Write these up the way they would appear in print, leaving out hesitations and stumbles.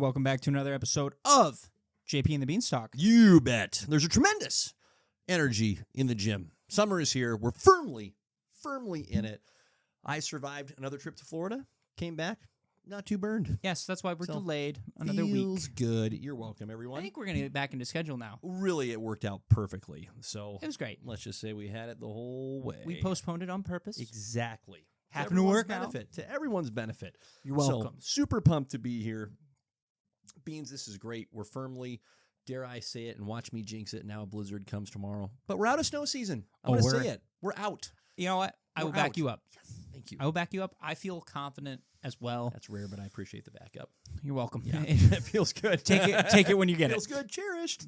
welcome back to another episode of JP and the Beanstalk. You bet. There's a tremendous energy in the gym. Summer is here. We're firmly in it. I survived another trip to Florida, came back, not too burned. Yes, that's why we're delayed another Feels week. good. You're welcome, everyone. I think we're going to get back into schedule now. Really, it worked out perfectly. So It was great. let's just say we had it the whole way. We postponed it on purpose. Exactly. Happened to work benefit, To everyone's benefit. You're welcome. So, super pumped to be here. Beans, this is great. We're firmly, dare I say it, and watch me jinx it, now a blizzard comes tomorrow. But we're out of snow season. I'm going to say it. We're out. You know what? I will back you up. Yes, thank you. I will back you up. I feel confident as well. That's rare, but I appreciate the backup. You're welcome. Yeah, it feels good. Take it when you get Feels good. Cherished.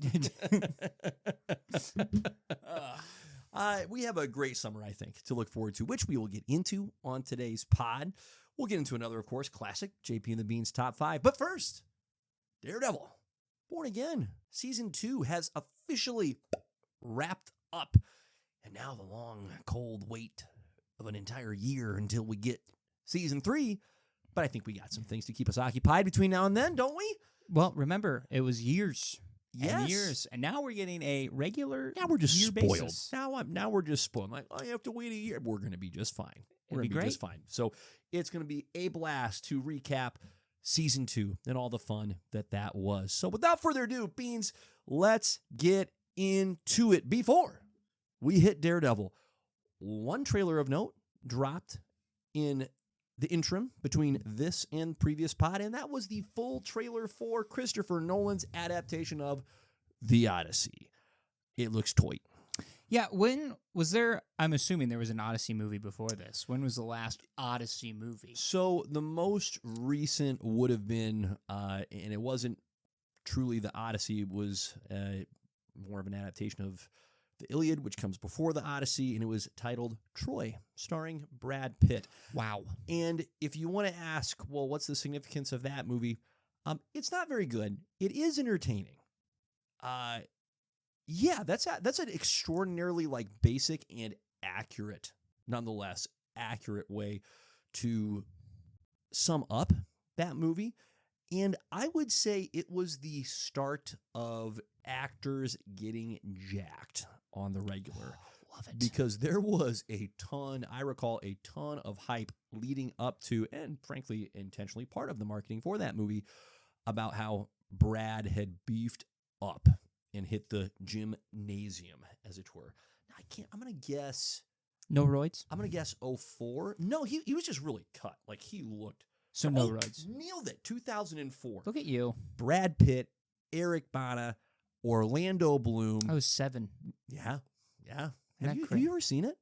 We have a great summer, I think, to look forward to, which we will get into on today's pod. We'll get into another, of course, classic JP and the Beans Top 5. But first, Daredevil, Born Again, Season 2 has officially wrapped up. And now the long, cold wait of an entire year until we get Season 3. But I think we got some things to keep us occupied between now and then, don't we? Well, remember, it was years. Yes. And years. And now we're getting a regular Now we're just year spoiled. basis. Now we're just spoiled. Like, oh, you have to wait a year. We're going to be just fine. We're It'd going be to be just fine. So it's going to be a blast to recap Season 2 and all the fun that was. So without further ado, Beans, let's get into it. Before we hit Daredevil, one trailer of note dropped in the interim between this and previous pod, and that was the full trailer for Christopher Nolan's adaptation of The Odyssey. It looks toy. Yeah, when was there? I'm assuming there was an Odyssey movie before this. When was the last Odyssey movie? So the most recent would have been, and it wasn't truly the Odyssey, it was more of an adaptation of the Iliad, which comes before the Odyssey, and it was titled Troy, starring Brad Pitt. Wow. And if you want to ask, well, what's the significance of that movie? It's not very good. It is entertaining. Yeah, that's an extraordinarily basic and accurate, nonetheless, accurate way to sum up that movie. And I would say it was the start of actors getting jacked on the regular. Love it. Because there was I recall a ton of hype leading up to, and frankly, intentionally part of the marketing for that movie, about how Brad had beefed up and hit the gymnasium, as it were. Now, I'm going to guess. No roids? I'm going to guess 04. No, he was just really cut. He looked. So no roids. Nailed it. 2004. Look at you. Brad Pitt, Eric Bana, Orlando Bloom. I was 7. Yeah. Isn't Have that you ever seen it?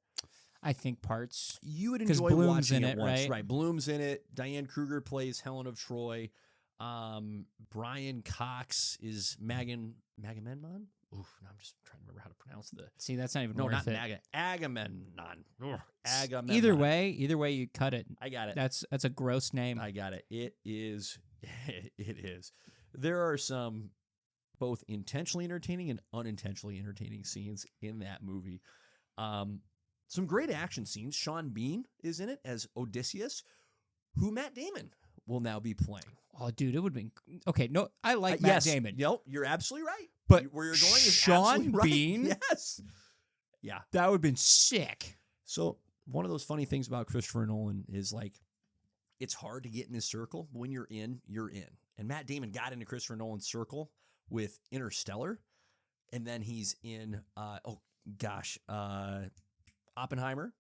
I think parts. You would 'Cause enjoy Bloom's watching in it it, once. right? Bloom's in it. Diane Kruger plays Helen of Troy. Brian Cox is Agamemnon. Oof, now I'm just trying to remember how to pronounce the. See, that's not even No, worth not it. Agamemnon. Agamemnon. Either way you cut it. I got it. That's a gross name. I got it. It is. It is. There are some both intentionally entertaining and unintentionally entertaining scenes in that movie. Some great action scenes. Sean Bean is in it as Odysseus, who Matt Damon will now be playing. Oh, dude, it would have been okay. No, I like Matt Yes. Damon. Yep, you're absolutely right. But where you're going is Sean absolutely right. Bean? Yes. Yeah. That would have been sick. So one of those funny things about Christopher Nolan is it's hard to get in his circle. But when you're in, you're in. And Matt Damon got into Christopher Nolan's circle with Interstellar, and then he's in Oppenheimer,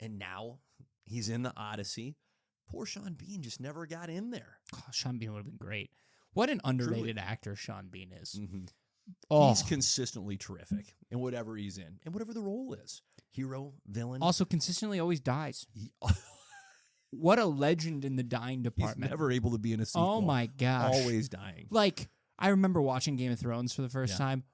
and now he's in the Odyssey. Poor Sean Bean just never got in there. Oh, Sean Bean would have been great. What an underrated actor Sean Bean is. Mm-hmm. Oh. He's consistently terrific in whatever he's in and whatever the role is. Hero, villain. Also consistently always dies. What a legend in the dying department. He's never able to be in a sequel. Oh my gosh. Always dying. I remember watching Game of Thrones for the first time.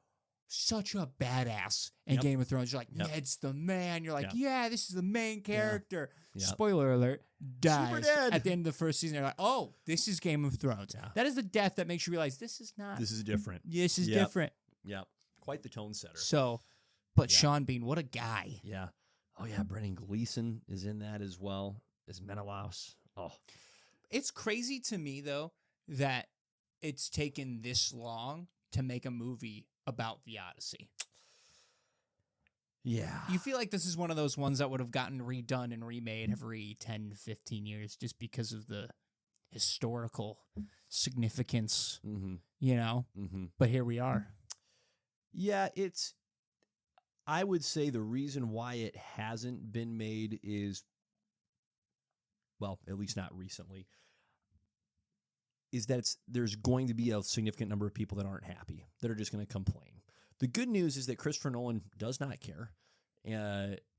Such a badass in Game of Thrones. You're like, Ned's the man. You're like, yeah, this is the main character. Yeah. Spoiler alert, dies Super dead. at the end of the first season. You're like, oh, this is Game of Thrones. Yeah. That is the death that makes you realize this is not. This is different. This is different. Yeah. Quite the tone setter. So, but Sean Bean, what a guy. Yeah. Oh, yeah. Brendan Gleeson is in that as well as Menelaus. Oh. It's crazy to me, though, that it's taken this long to make a movie about the Odyssey. Yeah. You feel like this is one of those ones that would have gotten redone and remade every 10 to 15 years just because of the historical significance, you know? But here we are. Yeah, I would say the reason why it hasn't been made is, well, at least not recently, is that there's going to be a significant number of people that aren't happy, that are just going to complain. The good news is that Christopher Nolan does not care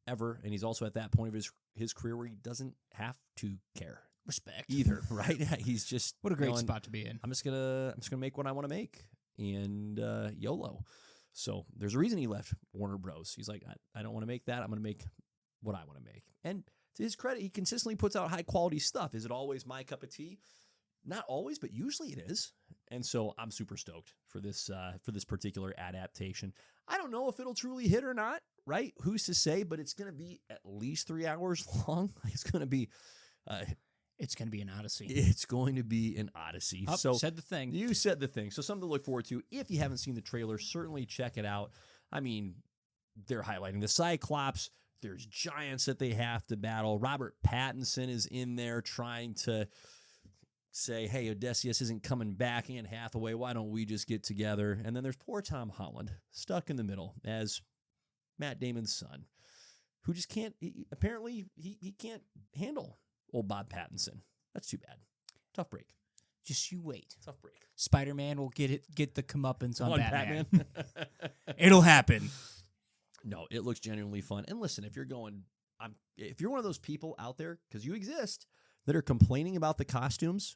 ever, and he's also at that point of his career where he doesn't have to care. Respect. Either, right? He's just... What a great spot to be in. I'm just gonna make what I want to make, and YOLO. So there's a reason he left Warner Bros. He's like, I don't want to make that. I'm going to make what I want to make. And to his credit, he consistently puts out high-quality stuff. Is it always my cup of tea? Not always, but usually it is. And so I'm super stoked for this particular adaptation. I don't know if it'll truly hit or not, right? Who's to say? But it's going to be at least 3 hours long. It's going to be... It's going to be an odyssey. It's going to be an odyssey. So said the thing. You said the thing. So something to look forward to. If you haven't seen the trailer, certainly check it out. I mean, they're highlighting the Cyclops. There's giants that they have to battle. Robert Pattinson is in there trying to say, hey, Odysseus isn't coming back. Anne Hathaway, why don't we just get together? And then there's poor Tom Holland stuck in the middle as Matt Damon's son, who just can't, apparently he can't handle old Bob Pattinson. That's too bad. Tough break. Just you wait. Tough break. Spider-Man will get the comeuppance on Batman. It'll happen. No, it looks genuinely fun. And listen, if you're one of those people out there, because you exist, that are complaining about the costumes,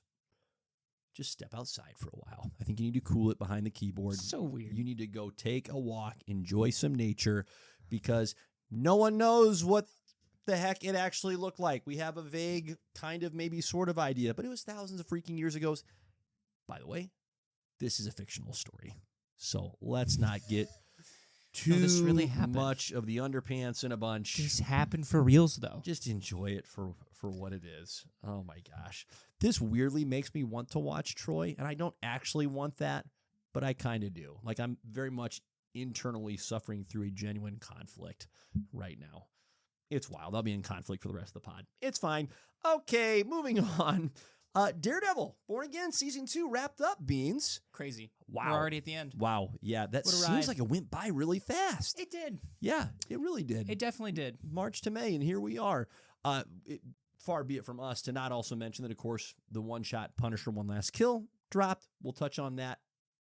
just step outside for a while. I think you need to cool it behind the keyboard. So weird. You need to go take a walk, enjoy some nature, because no one knows what the heck it actually looked like. We have a vague kind of maybe sort of idea, but it was thousands of freaking years ago. By the way, this is a fictional story, so let's not get too really much of the underpants in a bunch. This happened for reals, though. Just enjoy it for what it is. Oh my gosh, this weirdly makes me want to watch Troy, and I don't actually want that, but I kind of do. Like, I'm very much internally suffering through a genuine conflict right now. It's wild. I'll be in conflict for the rest of the pod. It's fine. Okay, moving on. Daredevil, Born Again, Season 2 wrapped up, Beans. Crazy. Wow. We're already at the end. Wow. Yeah, that What a seems ride. like it went by really fast. It did. Yeah, it really did. It definitely did. March to May, and here we are. Far be it from us to not also mention that, of course, the one-shot Punisher One Last Kill dropped. We'll touch on that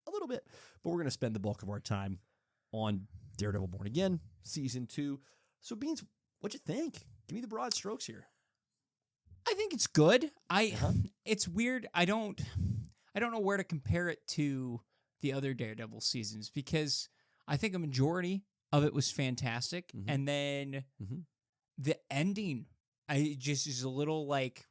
a little bit, but we're going to spend the bulk of our time on Daredevil, Born Again, Season 2. So, Beans, what'd you think? Give me the broad strokes here. I think it's good. It's weird. I don't know where to compare it to the other Daredevil seasons, because I think a majority of it was fantastic, and then the ending, just is a little like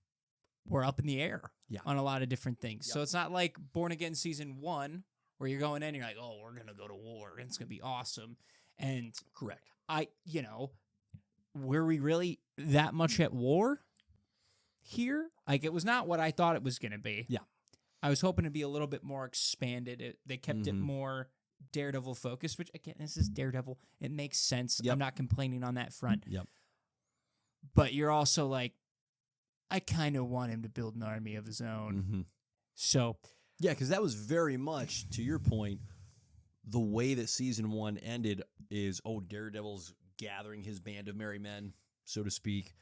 we're up in the air on a lot of different things. So it's not like Born Again Season 1 where you're going in and you're like, oh, we're gonna go to war and it's gonna be awesome. And correct. Were we really that much at war here? Like, it was not what I thought it was going to be. Yeah. I was hoping to be a little bit more expanded. They kept it more Daredevil focused, which, again, this is Daredevil. It makes sense. Yep. I'm not complaining on that front. Yep. But you're also like, I kind of want him to build an army of his own. So. Yeah, because that was very much, to your point, the way that Season 1 ended is, Daredevil's gathering his band of merry men, so to speak,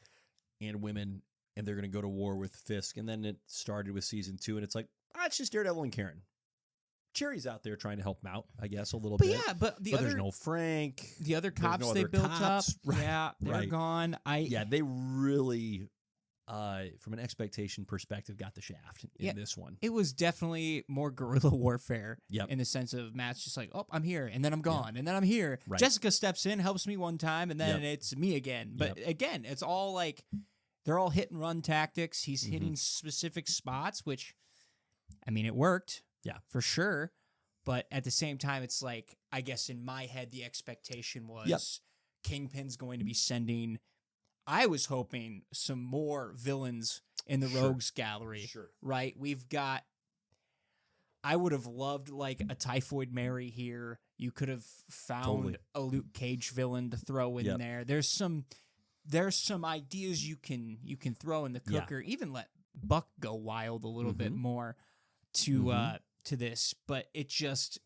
and women, and they're going to go to war with Fisk. And then it started with Season 2, and it's like, it's just Daredevil and Karen. Cherry's out there trying to help him out, I guess, a little bit. Yeah, but there's no Frank. The other cops no they other built cops. up, Right. they're gone. They really, from an expectation perspective, got the shaft in this one. It was definitely more guerrilla warfare Yep. in the sense of Matt's just like, oh, I'm here, and then I'm gone, and then I'm here. Right. Jessica steps in, helps me one time, and then it's me again. But again, it's all like they're all hit and run tactics. He's hitting specific spots, which, I mean, it worked. Yeah. For sure. But at the same time, it's like, I guess in my head, the expectation was Kingpin's going to be sending, I was hoping, some more villains in the Rogues Gallery. Sure. Right? We've got, I would have loved like a Typhoid Mary here. You could have found Totally. a Luke Cage villain to throw in Yep. there. There's some ideas you can throw in the Yeah. cooker. Even let Buck go wild a little bit Mhm. more to Mhm. to this, but it just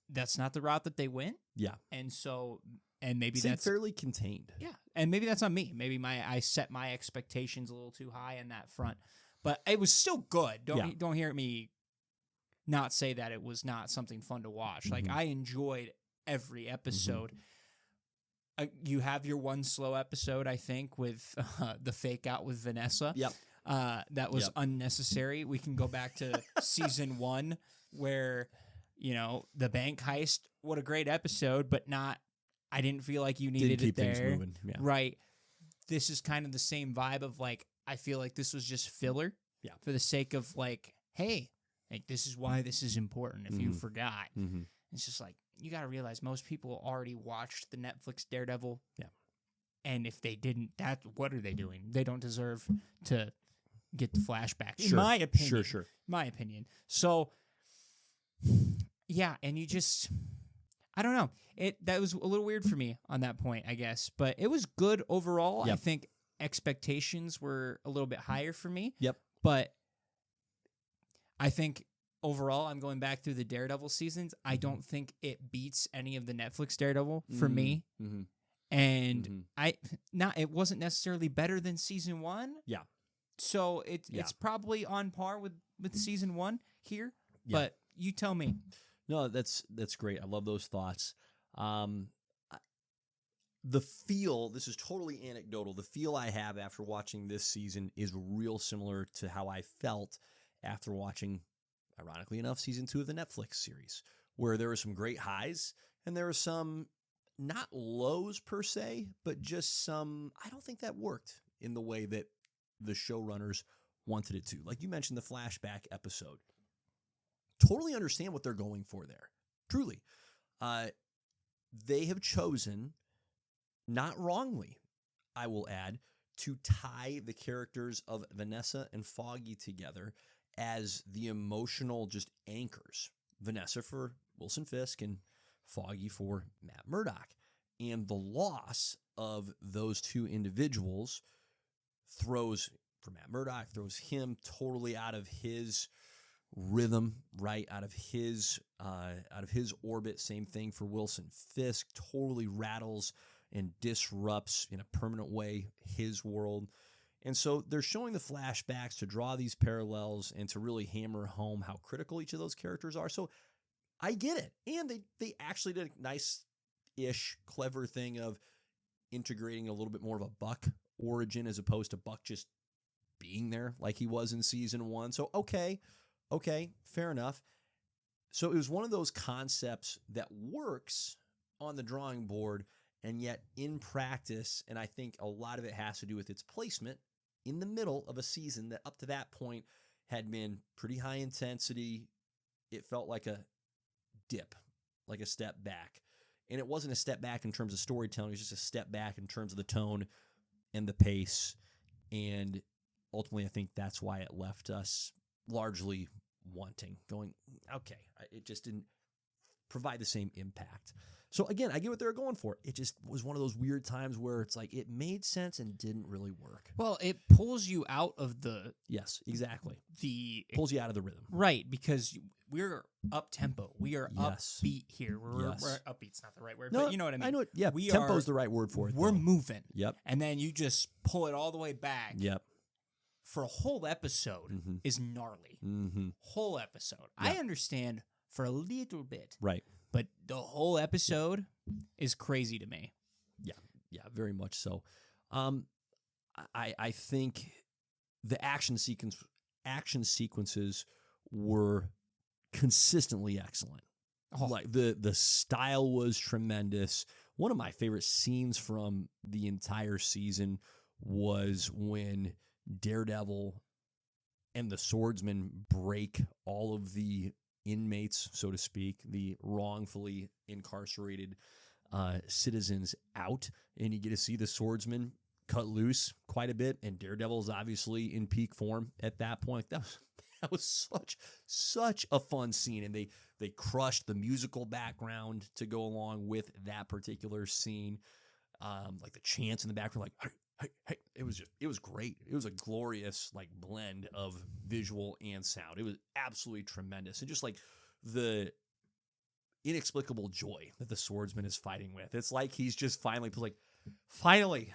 that's not the route that they went. Yeah. And so maybe Seemed that's fairly contained. yeah, and maybe that's on me. Maybe I set my expectations a little too high on that front, but it was still good. Don't hear me not say that it was not something fun to watch. Like Mhm. I enjoyed every episode. You have your one slow episode, I think, with the fake out with Vanessa. Yep. That was Yep. unnecessary. We can go back to season 1 where, the bank heist. What a great episode, but not. I didn't feel like you needed Didn't keep it there. things moving. Yeah. Right. This is kind of the same vibe of like, I feel like this was just filler. Yeah. For the sake of like, hey, like this is why this is important. If you Mhm. forgot, Mm-hmm. it's just like you got to realize most people already watched the Netflix Daredevil. Yeah. And if they didn't, what are they doing? They don't deserve to get the flashback. In Sure. my opinion. Sure. My opinion. So, yeah, and you just, I don't know. That was a little weird for me on that point, I guess, but it was good overall. I Yep. think expectations were a little bit higher for me. Yep. But I think overall, I'm going back through the Daredevil seasons. I don't think it beats any of the Netflix Daredevil for me. Mm-hmm. And it wasn't necessarily better than season 1. Yeah. So it's probably on par with season 1 here. Yeah. But you tell me. No, that's great. I love those thoughts. The feel, this is totally anecdotal. The feel I have after watching this season is real similar to how I felt after watching, ironically enough, season 2 of the Netflix series, where there were some great highs and there were some not lows per se, but just some, I don't think that worked in the way that the showrunners wanted it to. Like you mentioned, the flashback episode. Totally understand what they're going for there. Truly. They have chosen, not wrongly, I will add, to tie the characters of Vanessa and Foggy together as the emotional just anchors. Vanessa for Wilson Fisk and Foggy for Matt Murdock. And the loss of those two individuals throws him totally out of his rhythm, right? Out of his orbit. Same thing for Wilson Fisk. Totally rattles and disrupts in a permanent way his world. And so they're showing the flashbacks to draw these parallels and to really hammer home how critical each of those characters are. So I get it. And they actually did a nice-ish, clever thing of integrating a little bit more of a Buck origin as opposed to Buck just being there like he was in season 1. So, okay, fair enough. So it was one of those concepts that works on the drawing board, and yet in practice, and I think a lot of it has to do with its placement in the middle of a season that up to that point had been pretty high intensity. It felt like a dip, like a step back. And it wasn't a step back in terms of storytelling. It was just a step back in terms of the tone and the pace. And ultimately, I think that's why it left us largely wanting, going, okay, it just didn't provide the same impact. So again, I get what they were going for. It just was one of those weird times where it's like it made sense and didn't really work. Well, it pulls you out of Yes, exactly. the Pulls you out of the rhythm. right, because we're up tempo. We are Yes. upbeat here. We're upbeat's not the right word, but you know what I mean. I know it. Yeah, We tempo's are- the right word for it. We're though. moving. Yep. And then you just pull it all the way back. Yep. For a whole episode Mm-hmm. is gnarly. Mm-hmm. Whole episode. Yeah. I understand for a little bit, Right. but the whole episode is crazy to me. Yeah, very much so. I think the action sequences were consistently excellent. Oh. Like the style was tremendous. One of my favorite scenes from the entire season was when Daredevil and the Swordsman break all of the inmates, so to speak, the wrongfully incarcerated citizens out, and you get to see the Swordsman cut loose quite a bit, and Daredevil is obviously in peak form at that point. That That was such a fun scene, and they crushed the musical background to go along with that particular scene. Like the chants in the background, like hey, hey. It was great. It was a glorious like blend of visual and sound. It was absolutely tremendous, and just like the inexplicable joy that the swordsman is fighting with. It's like he's just finally,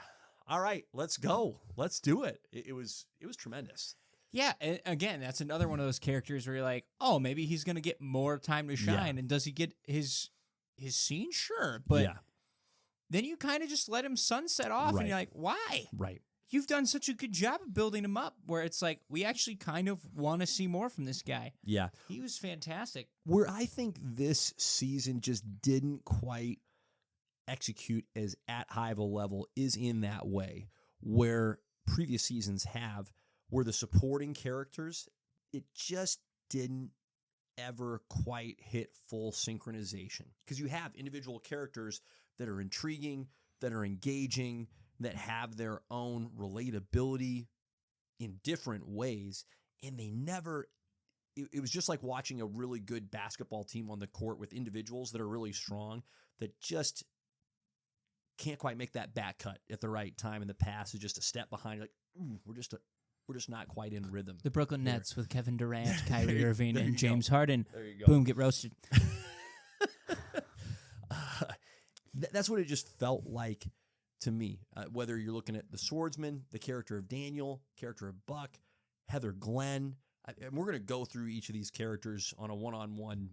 all right, let's go, let's do it. It was tremendous. Yeah, and again, that's another one of those characters where you're like, oh, maybe he's gonna get more time to shine, and does he get his scene? Sure, but then you kind of just let him sunset off, and you're like, why? Right. You've done such a good job of building him up, where it's like we actually kind of want to see more from this guy. Yeah, he was fantastic. Where I think this season just didn't quite execute as at high of a level is in that way, where previous seasons have. Where the supporting characters, it just didn't ever quite hit full synchronization. Because you have individual characters that are intriguing, that are engaging, that have their own relatability in different ways, and they never... It was just like watching a really good basketball team on the court with individuals that are really strong that just can't quite make that back cut at the right time, and the pass is just a step behind. You're like, ooh, we're just not quite in rhythm. The Brooklyn Nets with Kevin Durant, Kyrie Irving, and James Harden. There you go. Boom, get roasted. That's what it just felt like to me. Whether you're looking at the swordsman, the character of Daniel, character of Buck, Heather Glenn, and we're going to go through each of these characters on a one-on-one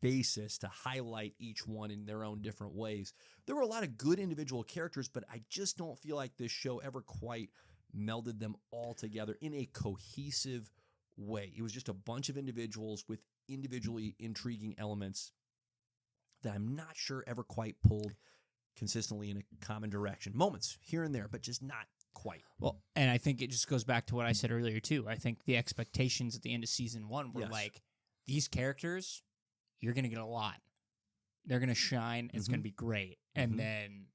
basis to highlight each one in their own different ways. There were a lot of good individual characters, but I just don't feel like this show ever quite melded them all together in a cohesive way. It was just a bunch of individuals with individually intriguing elements that I'm not sure ever quite pulled consistently in a common direction. Moments here and there, but just not quite. Well, and I think it just goes back to what I said earlier, too. I think the expectations at the end of season 1 were like, these characters, you're going to get a lot. They're going to shine. It's going to be great. And then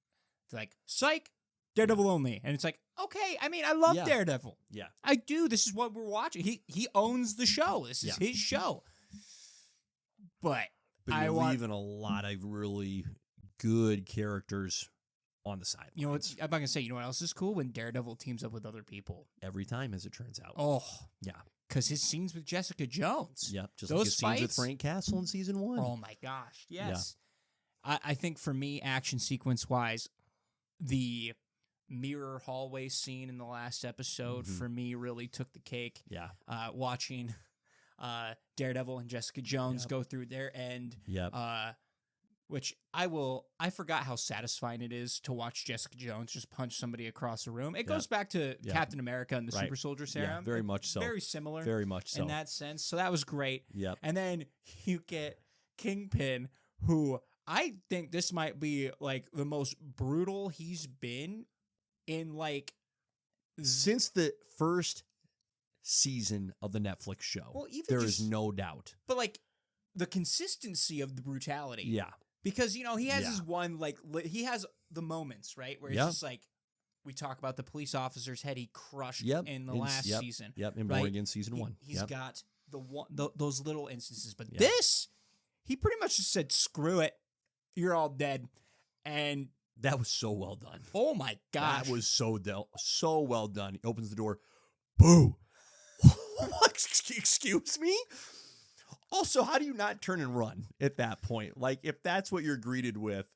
it's like, psych, Daredevil only. And it's like, okay, I mean, I love Daredevil. Yeah. I do. This is what we're watching. He owns the show. This is his show. But you're leaving a lot of really good characters on the side. You know what? I'm not going to say, you know what else is cool? When Daredevil teams up with other people. Every time, as it turns out. Oh. Yeah. Because his scenes with Jessica Jones. Yep. Just those like his fights, scenes with Frank Castle in season 1. Oh, my gosh. Yes. Yeah. I think for me, action sequence-wise, the mirror hallway scene in the last episode for me really took the cake. Yeah. Watching Daredevil and Jessica Jones go through their end. Yep. Which I forgot how satisfying it is to watch Jessica Jones just punch somebody across the room. It goes back to Captain America and the Super Soldier Serum. Yeah, very much so. Very similar. Very much so. In that sense. So that was great. Yep. And then you get Kingpin, who I think this might be like the most brutal he's been in like since the first season of the Netflix show. Well, even there is no doubt. But like the consistency of the brutality. Yeah. Because, you know, he has his one, like, he has the moments, right? Where it's just like, we talk about the police officer's head he crushed in the last season. Yep, in Born Again season 1. He's got those little instances. But this, he pretty much just said, screw it. You're all dead. And that was so well done. Oh, my gosh. That was so well done. He opens the door. Boo. Excuse me? Also, how do you not turn and run at that point? Like, if that's what you're greeted with,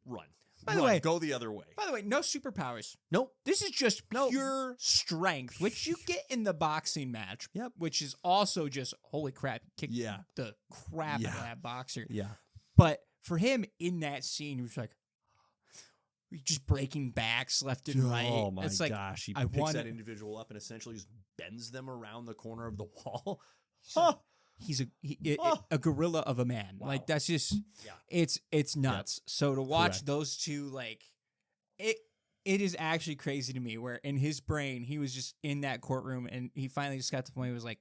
run. By the way, go the other way. By the way, no superpowers. Nope. This is just pure strength, which you get in the boxing match. Yep. Which is also just, holy crap, kick the crap out of that boxer. Yeah. But for him in that scene, he was like, just breaking backs left and right. Oh my it's gosh. He picks that individual up and essentially just bends them around the corner of the wall. He's a gorilla of a man. Wow. Like, that's just, it's nuts. Yep. So to watch those two, like, it is actually crazy to me where in his brain, he was just in that courtroom and he finally just got to the point where he was like,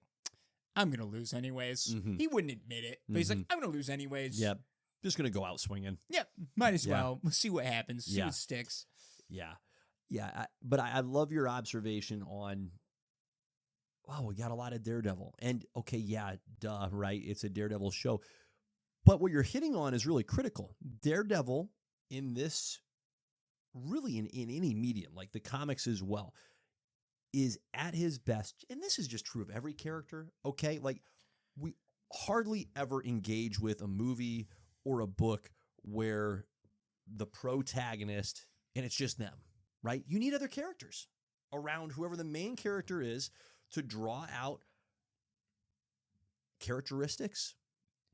I'm going to lose anyways. Mm-hmm. He wouldn't admit it, but he's like, I'm going to lose anyways. Yep. Just going to go out swinging. Yep. Might as well. We'll see what happens. See what sticks. Yeah. Yeah. But I love your observation on wow, we got a lot of Daredevil. And okay, yeah, duh, right? It's a Daredevil show. But what you're hitting on is really critical. Daredevil in this, really in any medium, like the comics as well, is at his best. And this is just true of every character, okay? Like, we hardly ever engage with a movie or a book where the protagonist, and it's just them, right? You need other characters around whoever the main character is to draw out characteristics.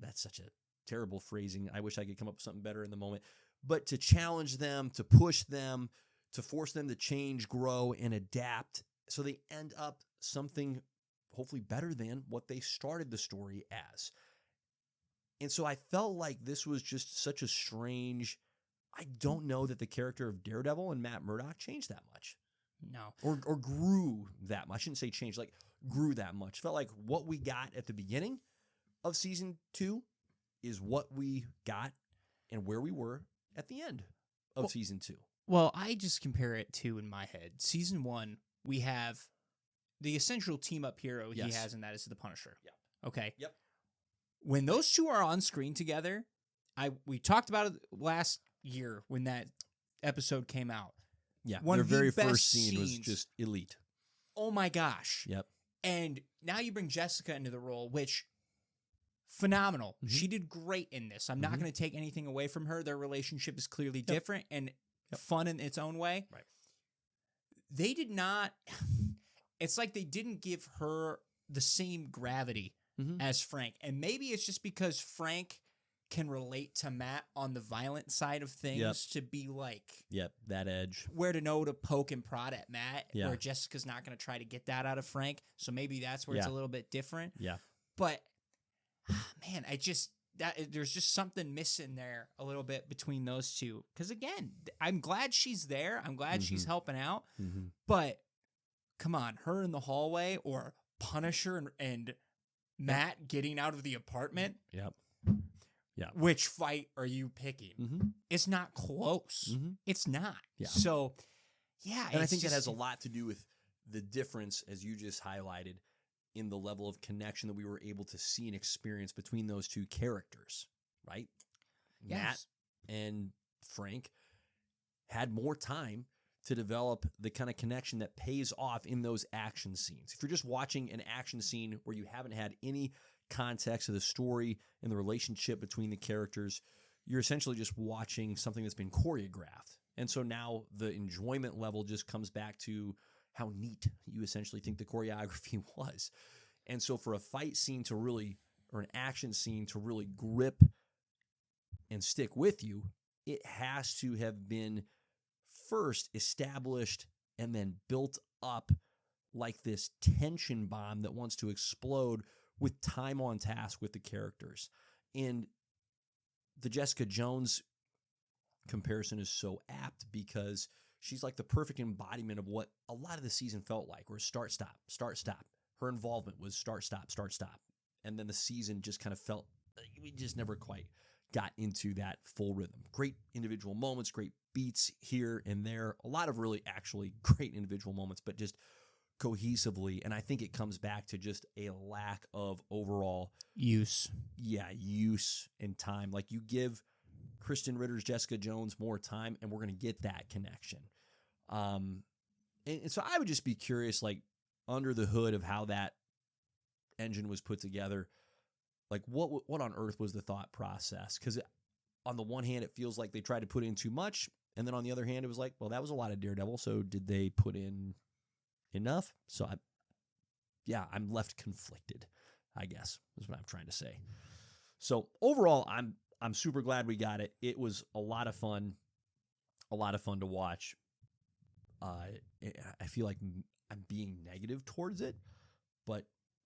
That's such a terrible phrasing. I wish I could come up with something better in the moment. But to challenge them, to push them, to force them to change, grow, and adapt so they end up something hopefully better than what they started the story as. And so I felt like this was just such a strange, I don't know that the character of Daredevil and Matt Murdock changed that much. No. Or grew that much. I shouldn't say changed, like grew that much. Felt like what we got at the beginning of season 2 is what we got and where we were at the end of season 2. Well, I just compare it to, in my head, season 1, we have the essential team-up hero he has, and that is the Punisher. Yeah. Okay? Yep. When those two are on screen together, we talked about it last year when that episode came out. Yeah, One their of the very best first scene was scenes. just elite. Oh my gosh. Yep. And now you bring Jessica into the role, which, phenomenal. Mhm. She did great in this. I'm not Mhm. going to take anything away from her. Their relationship is clearly different and fun in its own way. Right. They did not, it's like they didn't give her the same gravity as Frank. And maybe it's just because Frank can relate to Matt on the violent side of things to be like, that edge. where to know to poke and prod at Matt, Yeah. where Jessica's not going to try to get that out of Frank. So maybe that's where it's a little bit different. Yeah. But man, there's just something missing there a little bit between those two. Because again, I'm glad she's there. I'm glad she's helping out. But come on, her in the hallway or Punisher and Matt getting out of the apartment. Yep. Yeah. Which fight are you picking? It's not close. It's not. Yeah. So, yeah. And I think that has a lot to do with the difference, as you just highlighted, in the level of connection that we were able to see and experience between those two characters, right? Yes. Matt and Frank had more time to develop the kind of connection that pays off in those action scenes. If you're just watching an action scene where you haven't had any context of the story and the relationship between the characters, you're essentially just watching something that's been choreographed. And so now the enjoyment level just comes back to how neat you essentially think the choreography was. And so for a fight scene to really, or an action scene to really grip and stick with you, it has to have been first established and then built up like this tension bomb that wants to explode with time on task with the characters. And the Jessica Jones comparison is so apt because she's like the perfect embodiment of what a lot of the season felt like, where start, stop. Her involvement was start, stop. And then the season just kind of felt like we just never quite got into that full rhythm. Great individual moments, great beats here and there. A lot of really actually great individual moments, but just cohesively. And I think it comes back to just a lack of overall use and time. Like, you give Kristen Ritter's Jessica Jones more time and we're going to get that connection. And so I would just be curious, like, under the hood of how that engine was put together, like what on earth was the thought process? Because on the one hand, it feels like they tried to put in too much. And then on the other hand, it was like, well, that was a lot of Daredevil. So did they put in enough? So I'm left conflicted, I guess, is what I'm trying to say. So overall, I'm super glad we got it. It was a lot of fun to watch. I feel like I'm being negative towards it, but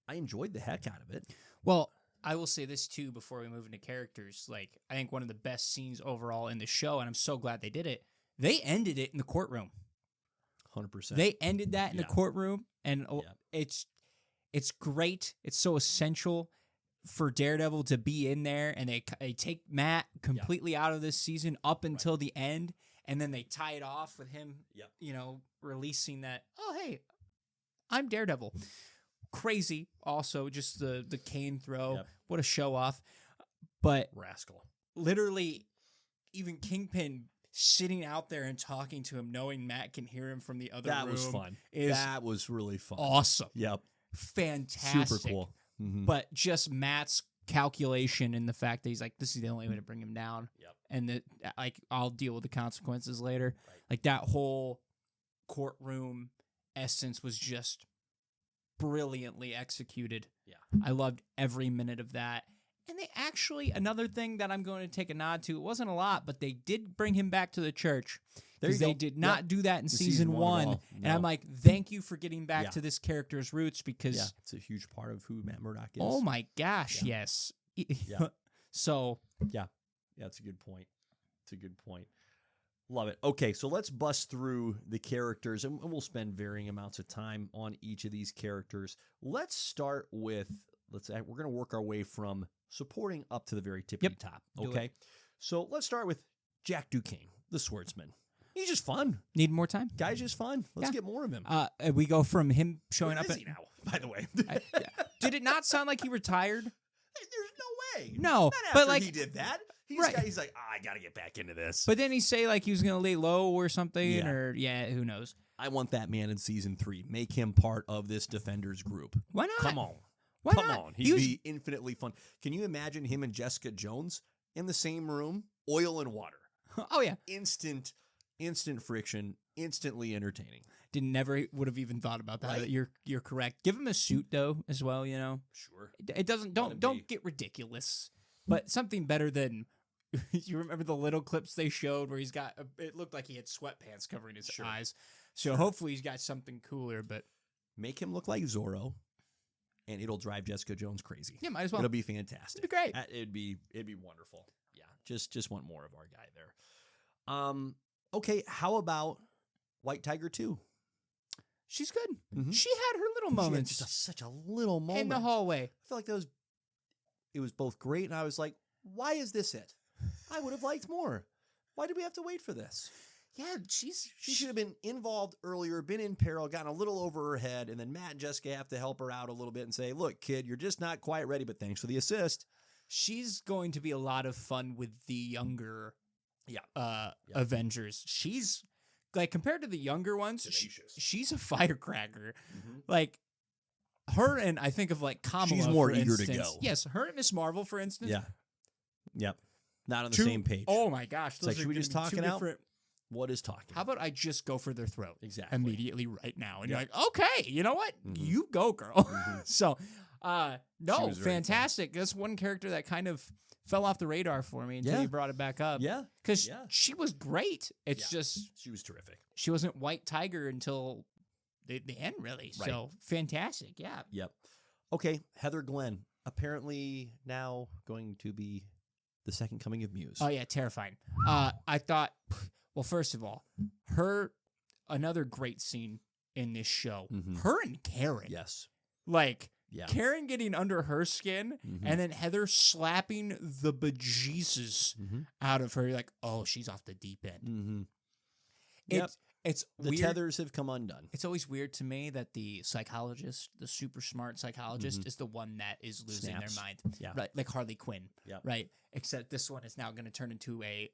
I enjoyed the heck out of it. Well, I will say this too before we move into characters. Like, I think one of the best scenes overall in the show, and I'm so glad they did it, they ended it in the courtroom. 100%. They ended that in the courtroom, and it's great. It's so essential for Daredevil to be in there, and they take Matt completely out of this season up until the end, and then they tie it off with him, releasing that, oh, hey, I'm Daredevil. crazy. Also, just the cane throw. Yep. What a show off. But Rascal. literally, even Kingpin sitting out there and talking to him, knowing Matt can hear him from the other room. That was fun. Is That was really fun. awesome. Yep. Fantastic. Super cool. Mhm. But just Matt's calculation and the fact that he's like, this is the only way to bring him down. Yep. And that, like, I'll deal with the consequences later. Right. Like, that whole courtroom essence was just brilliantly executed. Yeah. I loved every minute of that. And they actually, another thing that I'm going to take a nod to, it wasn't a lot, but they did bring him back to the church. There you Because they go. did not do that in season one at one. all. And No. I'm like, thank you for getting back Yeah. to this character's roots because, Yeah, it's a huge part of who Matt Murdock is. oh my gosh, Yeah. yes. Yeah. So, Yeah, that's a good point. It's a good point. Love it. Okay, so let's bust through the characters, and we'll spend varying amounts of time on each of these characters. Let's start with, we're going to work our way from supporting up to the very tippy top. Do Okay, so let's start with Jack Duquesne, the swordsman. He's just fun. need more time? Guy's just fun. Let's Yeah. get more of him. We go from him showing Where up is at, he now, by the way? Yeah. Did it not sound like he retired? There's no way. No, Not but after like, he did that. Right. He's like, I got to get back into this. but then he say like he was gonna lay low or something, Yeah. or who knows? I want that man in season 3. Make him part of this Defenders group. Why not? Come on. Why Come not? on. He He'd was- be infinitely fun. Can you imagine him and Jessica Jones in the same room? Oil and water. Oh yeah, Instant friction. Instantly entertaining. never would have even thought about that. Right. You're correct. Give him a suit though, as well. You know, Sure. it doesn't Let him don't be. get ridiculous, but something better than. You remember the little clips they showed where he's got? It looked like he had sweatpants covering his Sure. eyes. So hopefully he's got something cooler. But Make him look like Zorro, and it'll drive Jessica Jones crazy. yeah, might as well. It'll be fantastic. It'd be great. It'd be wonderful. Yeah, just want more of our guy there. Okay, how about White Tiger 2? She's good. Mhm. She had her little moments Such a little moment in the hallway. I feel like it was both great, and I was like, why is this it? I would have liked more. Why did we have to wait for this? Yeah, She should have been involved earlier, been in peril, gotten a little over her head, and then Matt and Jessica have to help her out a little bit and say, look, kid, you're just not quite ready, but thanks for the assist. she's going to be a lot of fun with the younger Yeah. Avengers. She's like compared to the younger ones, Tenacious. she's a firecracker. Mm-hmm. Like her and I think of like Kamala. She's more for eager to instance. go. Yes, her and Miss Marvel, for instance. Yeah. Yep. Not on the Two- same page. Oh my gosh, It's like, those are should we gonna just be talk two it out? different- What is talking? How about I just go for their throat Exactly. immediately right now? And Yep. you're like, okay, you know what? Mhm. You go, girl. Mhm. So, She no, was very fun. fantastic. That's one character that kind of fell off the radar for me until Yeah. you brought it back up. Yeah. Because Yeah. she was great. It's Yeah. just She was terrific. she wasn't White Tiger until the end, really. Right. So fantastic. Yeah. Yep. Okay, Heather Glenn, apparently now going to be the second coming of Muse. Oh yeah, terrifying. I thought, well, first of all, another great scene in this show. Mhm. Her and Karen. Yes. Like Yeah. Karen getting under her skin, Mhm. and then Heather slapping the bejesus Mm-hmm. out of her. You're like, oh, she's off the deep end. Mm-hmm. Yep. It's The weird. tethers have come undone. It's always weird to me that the psychologist, the super smart psychologist, is the one that is losing Snaps. their mind. Yeah. Right, like Harley Quinn. Yep. Right. Except this one is now going to turn into I'm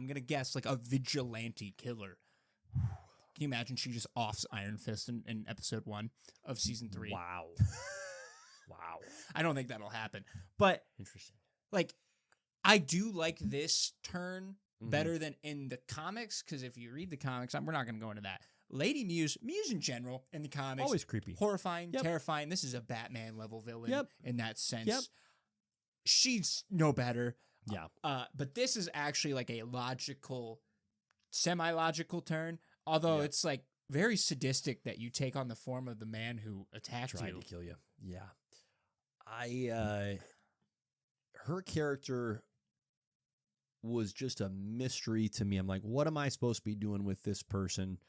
going to guess, like a vigilante killer. Can you imagine she just offs Iron Fist in episode 1 of season 3? Wow. Wow. I don't think that'll happen. But Interesting. like, I do like this turn Mhm. better than in the comics, because if you read the comics, we're not going to go into that. Lady Muse in general in the comics, Always creepy. horrifying, Yep. terrifying. This is a Batman level villain Yep. in that sense. Yep. She's no better. Yeah. But this is actually like a logical, semi-logical turn. Although Yeah. it's like very sadistic that you take on the form of the man who attacked Tried you. to kill you. Yeah. Her character was just a mystery to me. I'm like, what am I supposed to be doing with this person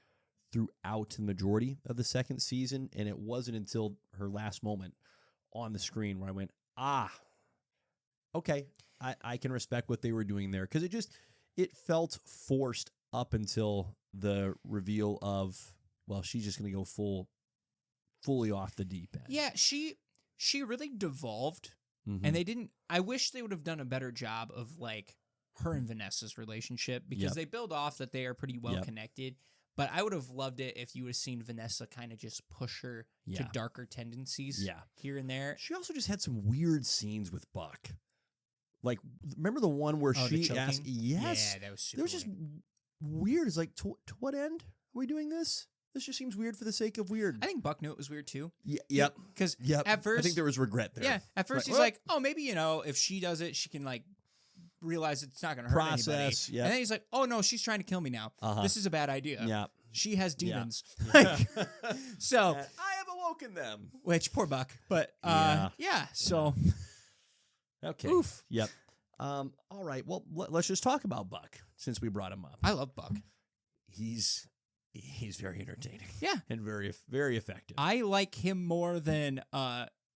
throughout the majority of the second season? And it wasn't until her last moment on the screen where I went, okay, I can respect what they were doing there. Because it felt forced up until the reveal of, well, she's just going to go full fully off the deep end. Yeah, she really devolved, Mhm. and they didn't. I wish they would have done a better job of like her and Vanessa's relationship because Yep. they build off that they are pretty well connected. But I would have loved it if you would have seen Vanessa kind of just push her to darker tendencies here and there. She also just had some weird scenes with Buck. Like, remember the one where the she asked? choking? Yes. Yeah, that was super There was just weird. weird. It's like, to what end are we doing this? This just seems weird for the sake of weird. I think Buck knew it was weird too. Yep. Because Yep. at first, I think there was regret there. yeah, at first Like, he's like, oh, maybe, if she does it, she can like realize it's not going to hurt Process, anybody. yeah. And then he's like, oh no, she's trying to kill me now. This is a bad idea. Yeah. She has demons. Yeah. So, I have awoken them. which poor Buck, but so Okay. oof. Yep. All right. Well, let's just talk about Buck since we brought him up. I love Buck. He's very entertaining. Yeah. And very effective. I like him more than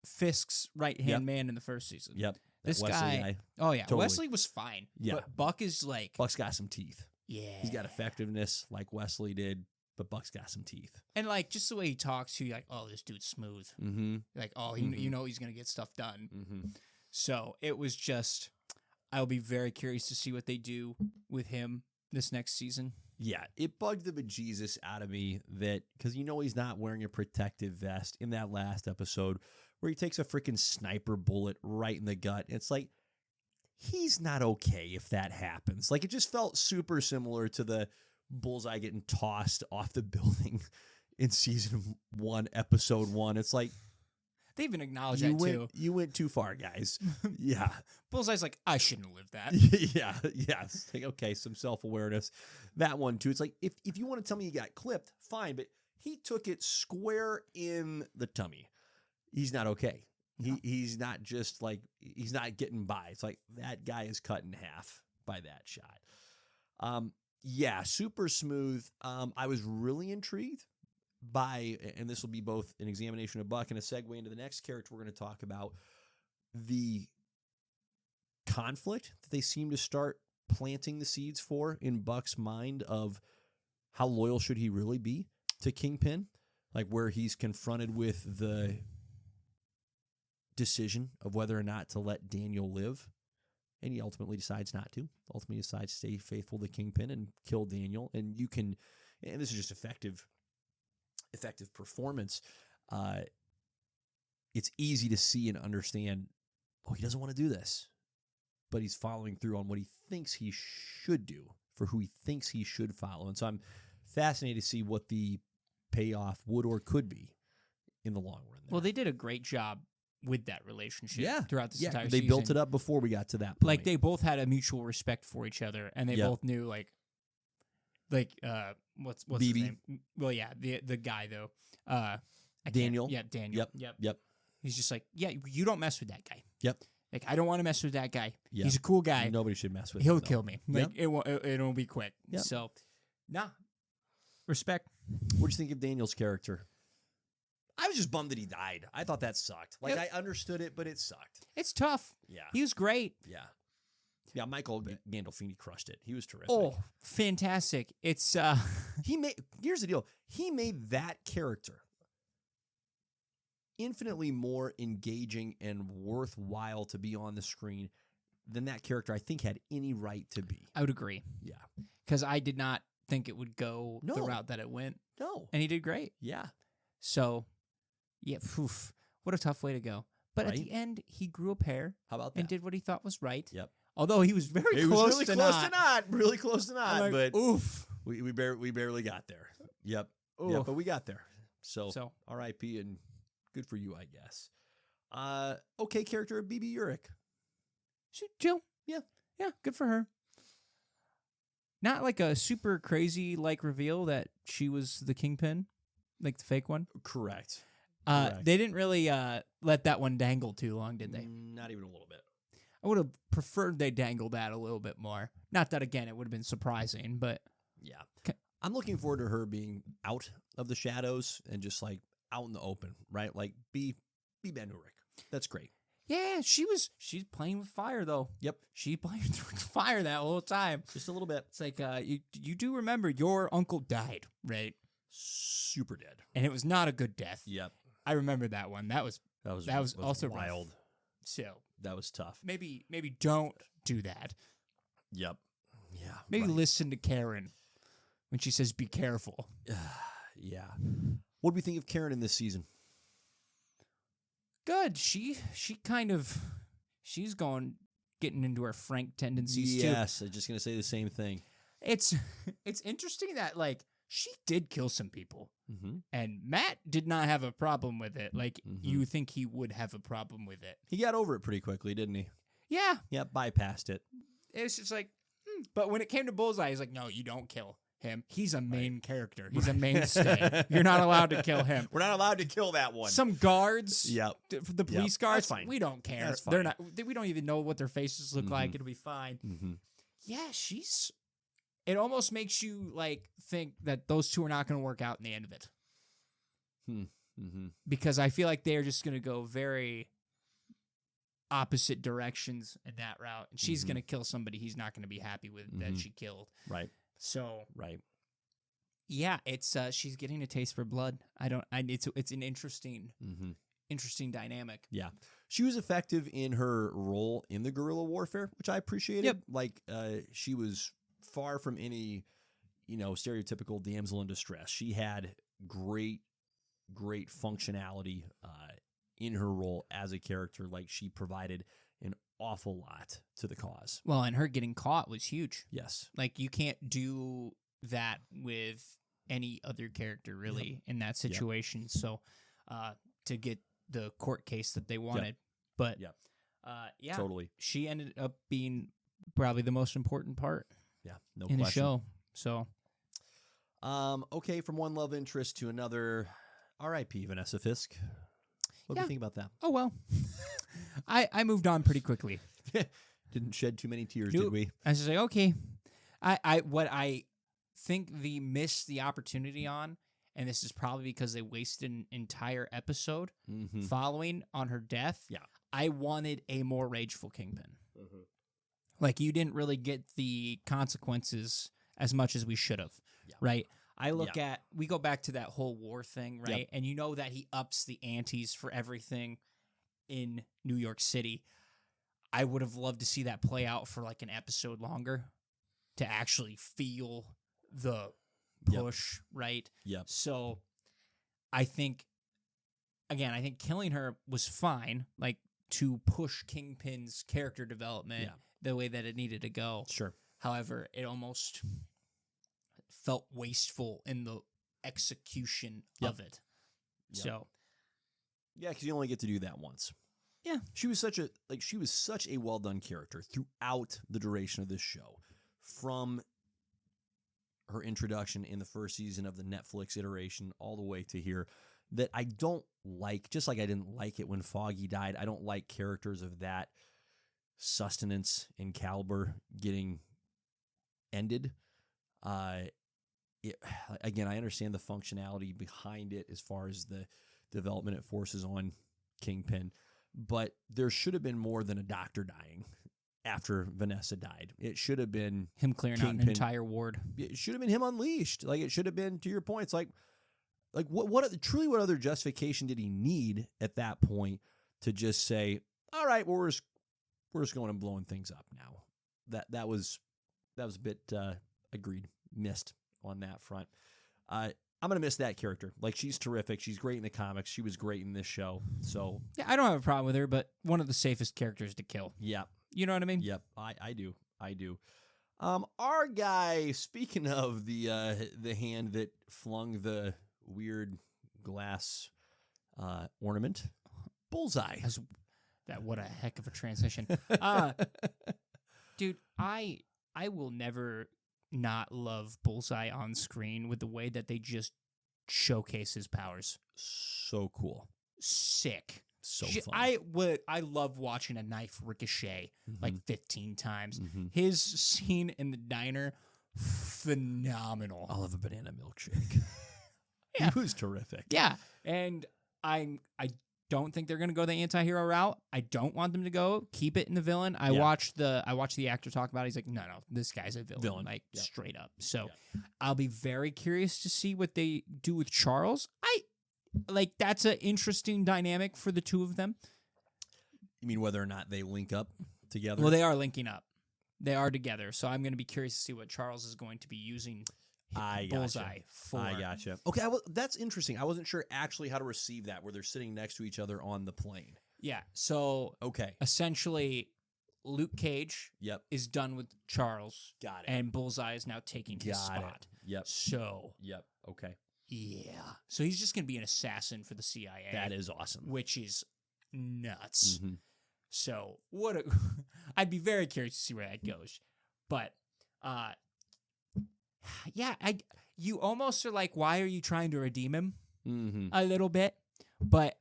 Fisk's right-hand man in the first season. Yep. This Wesley guy. Oh yeah, Totally. Wesley was fine. Yeah. But Buck is like Buck's got some teeth. yeah. He's got effectiveness like Wesley did, but Buck's got some teeth. And like just the way he talks to you, like, oh, this dude's smooth. Mm-hmm. Like, oh, Mhm. you know he's gonna get stuff done. Mm-hmm. So it was just, I'll be very curious to see what they do with him this next season. Yeah, it bugged the bejesus out of me that, because he's not wearing a protective vest in that last episode where he takes a freaking sniper bullet right in the gut. It's like, he's not okay if that happens. Like, it just felt super similar to the bullseye getting tossed off the building in season 1, episode 1. It's like, They even acknowledge that too. you went too far, guys. Yeah. Bullseye's like, I shouldn't have lived that. Yeah. It's like, okay, some self-awareness. That one too. It's like, if you want to tell me you got clipped, fine, but he took it square in the tummy. He's not okay. No. He's not just like, he's not getting by. It's like, that guy is cut in half by that shot. Yeah, super smooth. I was really intrigued by, and this will be both an examination of Buck and a segue into the next character we're going to talk about, the conflict that they seem to start planting the seeds for in Buck's mind of how loyal should he really be to Kingpin, like where he's confronted with the decision of whether or not to let Daniel live, and he ultimately decides not to. Ultimately decides to stay faithful to Kingpin and kill Daniel. And you can, and this is just effective performance. It's easy to see and understand, oh, he doesn't want to do this, but he's following through on what he thinks he should do for who he thinks he should follow. And so I'm fascinated to see what the payoff would or could be in the long run. Well, they did a great job with that relationship throughout this entire they season. built it up before we got to that point. Like, they both had a mutual respect for each other, and they both knew, like what's his BB? name? Well, yeah, the guy, though. Daniel? Yeah, Daniel. Yep. He's just like, yeah, you don't mess with that guy. Yep. Like, I don't want to mess with that guy. Yep. He's a cool guy. Nobody should mess with him. He'll though. kill me. Like, it'll be quick. Yep. So, respect. What do you think of Daniel's character? I was just bummed that he died. I thought that sucked. Like, Yep. I understood it, but it sucked. It's tough. Yeah. He was great. Yeah, Michael Gandolfini crushed it. He was terrific. Oh, fantastic. It's, Here's the deal. He made that character infinitely more engaging and worthwhile to be on the screen than that character I think had any right to be. I would agree. Yeah. Because I did not think it would go the No. route that it went. No. And he did great. Yeah. So, yeah, what a tough way to go. But at Right? the end, he grew a pair How about that? and did what he thought was right. Yep. Although he was very It close was really to close not. to not. Really close to not. I'm like, but oof. we barely got there. Yep. Ooh. Yeah, but we got there. So R.I.P. and good for you, I guess. Okay, character of BB Urich. She chill. Yeah. Yeah, good for her. Not like a super crazy like reveal that she was the Kingpin, like the fake one. Correct. They didn't really let that one dangle too long, did they? Not even a little bit. I would have preferred they dangled that a little bit more. Not that, again, it would have been surprising, but Yeah. 'Kay. I'm looking forward to her being out of the shadows and just like out in the open, right? Like be Ben Urich. That's great. yeah, she's playing with fire though. Yep. She playing with fire that whole time. Just a little bit. It's like you do remember your uncle died, right? Super dead. And it was not a good death. Yep. I remember that one. That was also rough. wild. So That was tough. maybe don't do that. Yep. Yeah. Maybe right. listen to Karen when she says be careful. Yeah. What do we think of Karen in this season? Good. She kind of she's getting into her Frank tendencies too. Yes, I was just gonna say the same thing. It's interesting that like she did kill some people, Mm-hmm. and Matt did not have a problem with it. Like Mhm. you think he would have a problem with it. He got over it pretty quickly, didn't he? Yeah, Yeah, bypassed it. it's just like, but when it came to Bullseye, he's like, no, you don't kill him. He's a main character. He's a mainstay. You're not allowed to kill him. We're not allowed to kill that one. Some guards, Yep. The police guards, That's fine. we don't care. That's They're fine. not. We don't even know what their faces look like. Mhm. It'll be fine. Mm-hmm. Yeah, it almost makes you like think that those two are not going to work out in the end of it. Mm-hmm. Because I feel like they're just going to go very opposite directions in that route. And she's Mhm. going to kill somebody he's not going to be happy with that Mhm. she killed. Right. So, Right. yeah, it's she's getting a taste for blood. It's an interesting Mm-hmm. dynamic. Yeah. She was effective in her role in the guerrilla warfare, which I appreciated. Yep. Like, she was far from any, stereotypical damsel in distress. She had great functionality in her role as a character. Like, she provided an awful lot to the cause. Well, and her getting caught was huge. Yes. Like, you can't do that with any other character, really, in that situation. So, to get the court case that they wanted. But, Yep. yeah, Totally. she ended up being probably the most important part Yeah. No in question. the show. So, Okay, from one love interest to another. R.I.P. Vanessa Fisk. What do Yeah. you think about that? oh well. I moved on pretty quickly. Didn't shed too many tears, Nope. did we? I was just like, okay. What I think they missed the opportunity on, and this is probably because they wasted an entire episode Mm-hmm. following on her death. Yeah. I wanted a more rageful Kingpin. Like, you didn't really get the consequences as much as we should have, Yeah. right? We go back to that whole war thing, right? Yep. And you know that he ups the antes for everything in New York City. I would have loved to see that play out for like an episode longer to actually feel the Yep. push, right? Yep. So I think killing her was fine, like to push Kingpin's character development Yeah. the way that it needed to go. Sure. However, it almost felt wasteful in the execution Yep. of it. Yep. So, Yeah, because you only get to do that once. Yeah. She was such a well done character throughout the duration of this show. From her introduction in the first season of the Netflix iteration all the way to here, that I don't like, just like I didn't like it when Foggy died. I don't like characters of that sustenance and caliber getting ended. Again, I understand the functionality behind it as far as the development it forces on Kingpin, but there should have been more than a doctor dying after Vanessa died. It should have been him clearing out Kingpin. an entire ward. It should have been him unleashed. Like, it should have been, to your point, it's like what other justification did he need at that point to just say, all right, well, we're just going and blowing things up now. That was a bit missed on that front. I'm going to miss that character. Like, she's terrific. She's great in the comics. She was great in this show. So, Yeah, I don't have a problem with her, but one of the safest characters to kill. yeah. You know what I mean? Yep, I do. Our guy, speaking of the hand that flung the weird glass ornament, Bullseye. What a heck of a transition. Dude, I will never not love Bullseye on screen with the way that they just showcase his powers. So cool. Sick. So Shit, fun. I love watching a knife ricochet like 15 times. Mhm. His scene in the diner, phenomenal. I'll have a banana milkshake. Yeah. He was terrific. Yeah, and I don't think they're gonna go the anti-hero route. I don't want them to go. Keep it in the villain. I watched the actor talk about it. He's like, no, this guy's a villain. Like, Yep. straight up. So I'll be very curious to see what they do with Charles. like that's an interesting dynamic for the two of them. You mean whether or not they link up together? Well, they are linking up. They are together. So I'm going to be curious to see what Charles is going to be using Bullseye for. I gotcha. Okay, that's interesting. I wasn't sure actually how to receive that, where they're sitting next to each other on the plane. Yeah. So Okay. essentially, Luke Cage Yep. is done with Charles. Got it. And Bullseye is now taking his spot. Yep. So, Yep. Okay. yeah. So he's just going to be an assassin for the CIA. That is awesome. Which is nuts. Mhm. So, I'd be very curious to see where that goes. But, yeah, you almost are like, why are you trying to redeem him Mm-hmm. a little bit? But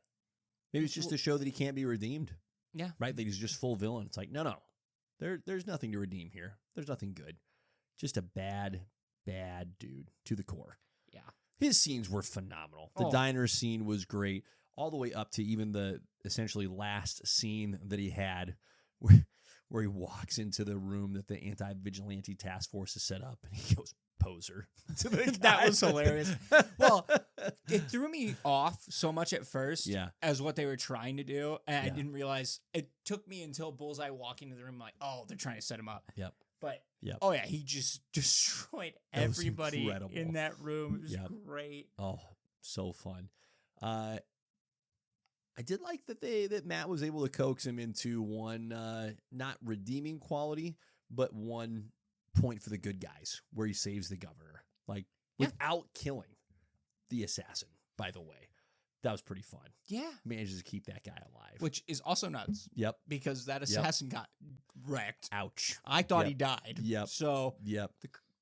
Maybe it's just to show that he can't be redeemed. yeah, Right? That he's just full villain. It's like, no. There's nothing to redeem here. There's nothing good. Just a bad dude to the core. yeah, His scenes were phenomenal. The diner scene was great, all the way up to even the essentially last scene that he had where he walks into the room that the anti-vigilante task force has set up, and he goes, poser. To the that was guy. hilarious. Well, it threw me off so much at first as what they were trying to do, and I didn't realize. It took me until Bullseye walked into the room like, oh, they're trying to set him up. Yep. But Yep. oh yeah, he just destroyed That was everybody incredible. in that room. It was Yep. great. Oh, so fun. I did like that Matt was able to coax him into one not redeeming quality, but one point for the good guys where he saves the governor, like without killing the assassin. By the way, that was pretty fun. Yeah, Manages to keep that guy alive, which is also nuts. Yep. Because that assassin got wrecked. Ouch. I thought Yep. he died. Yep. So Yep.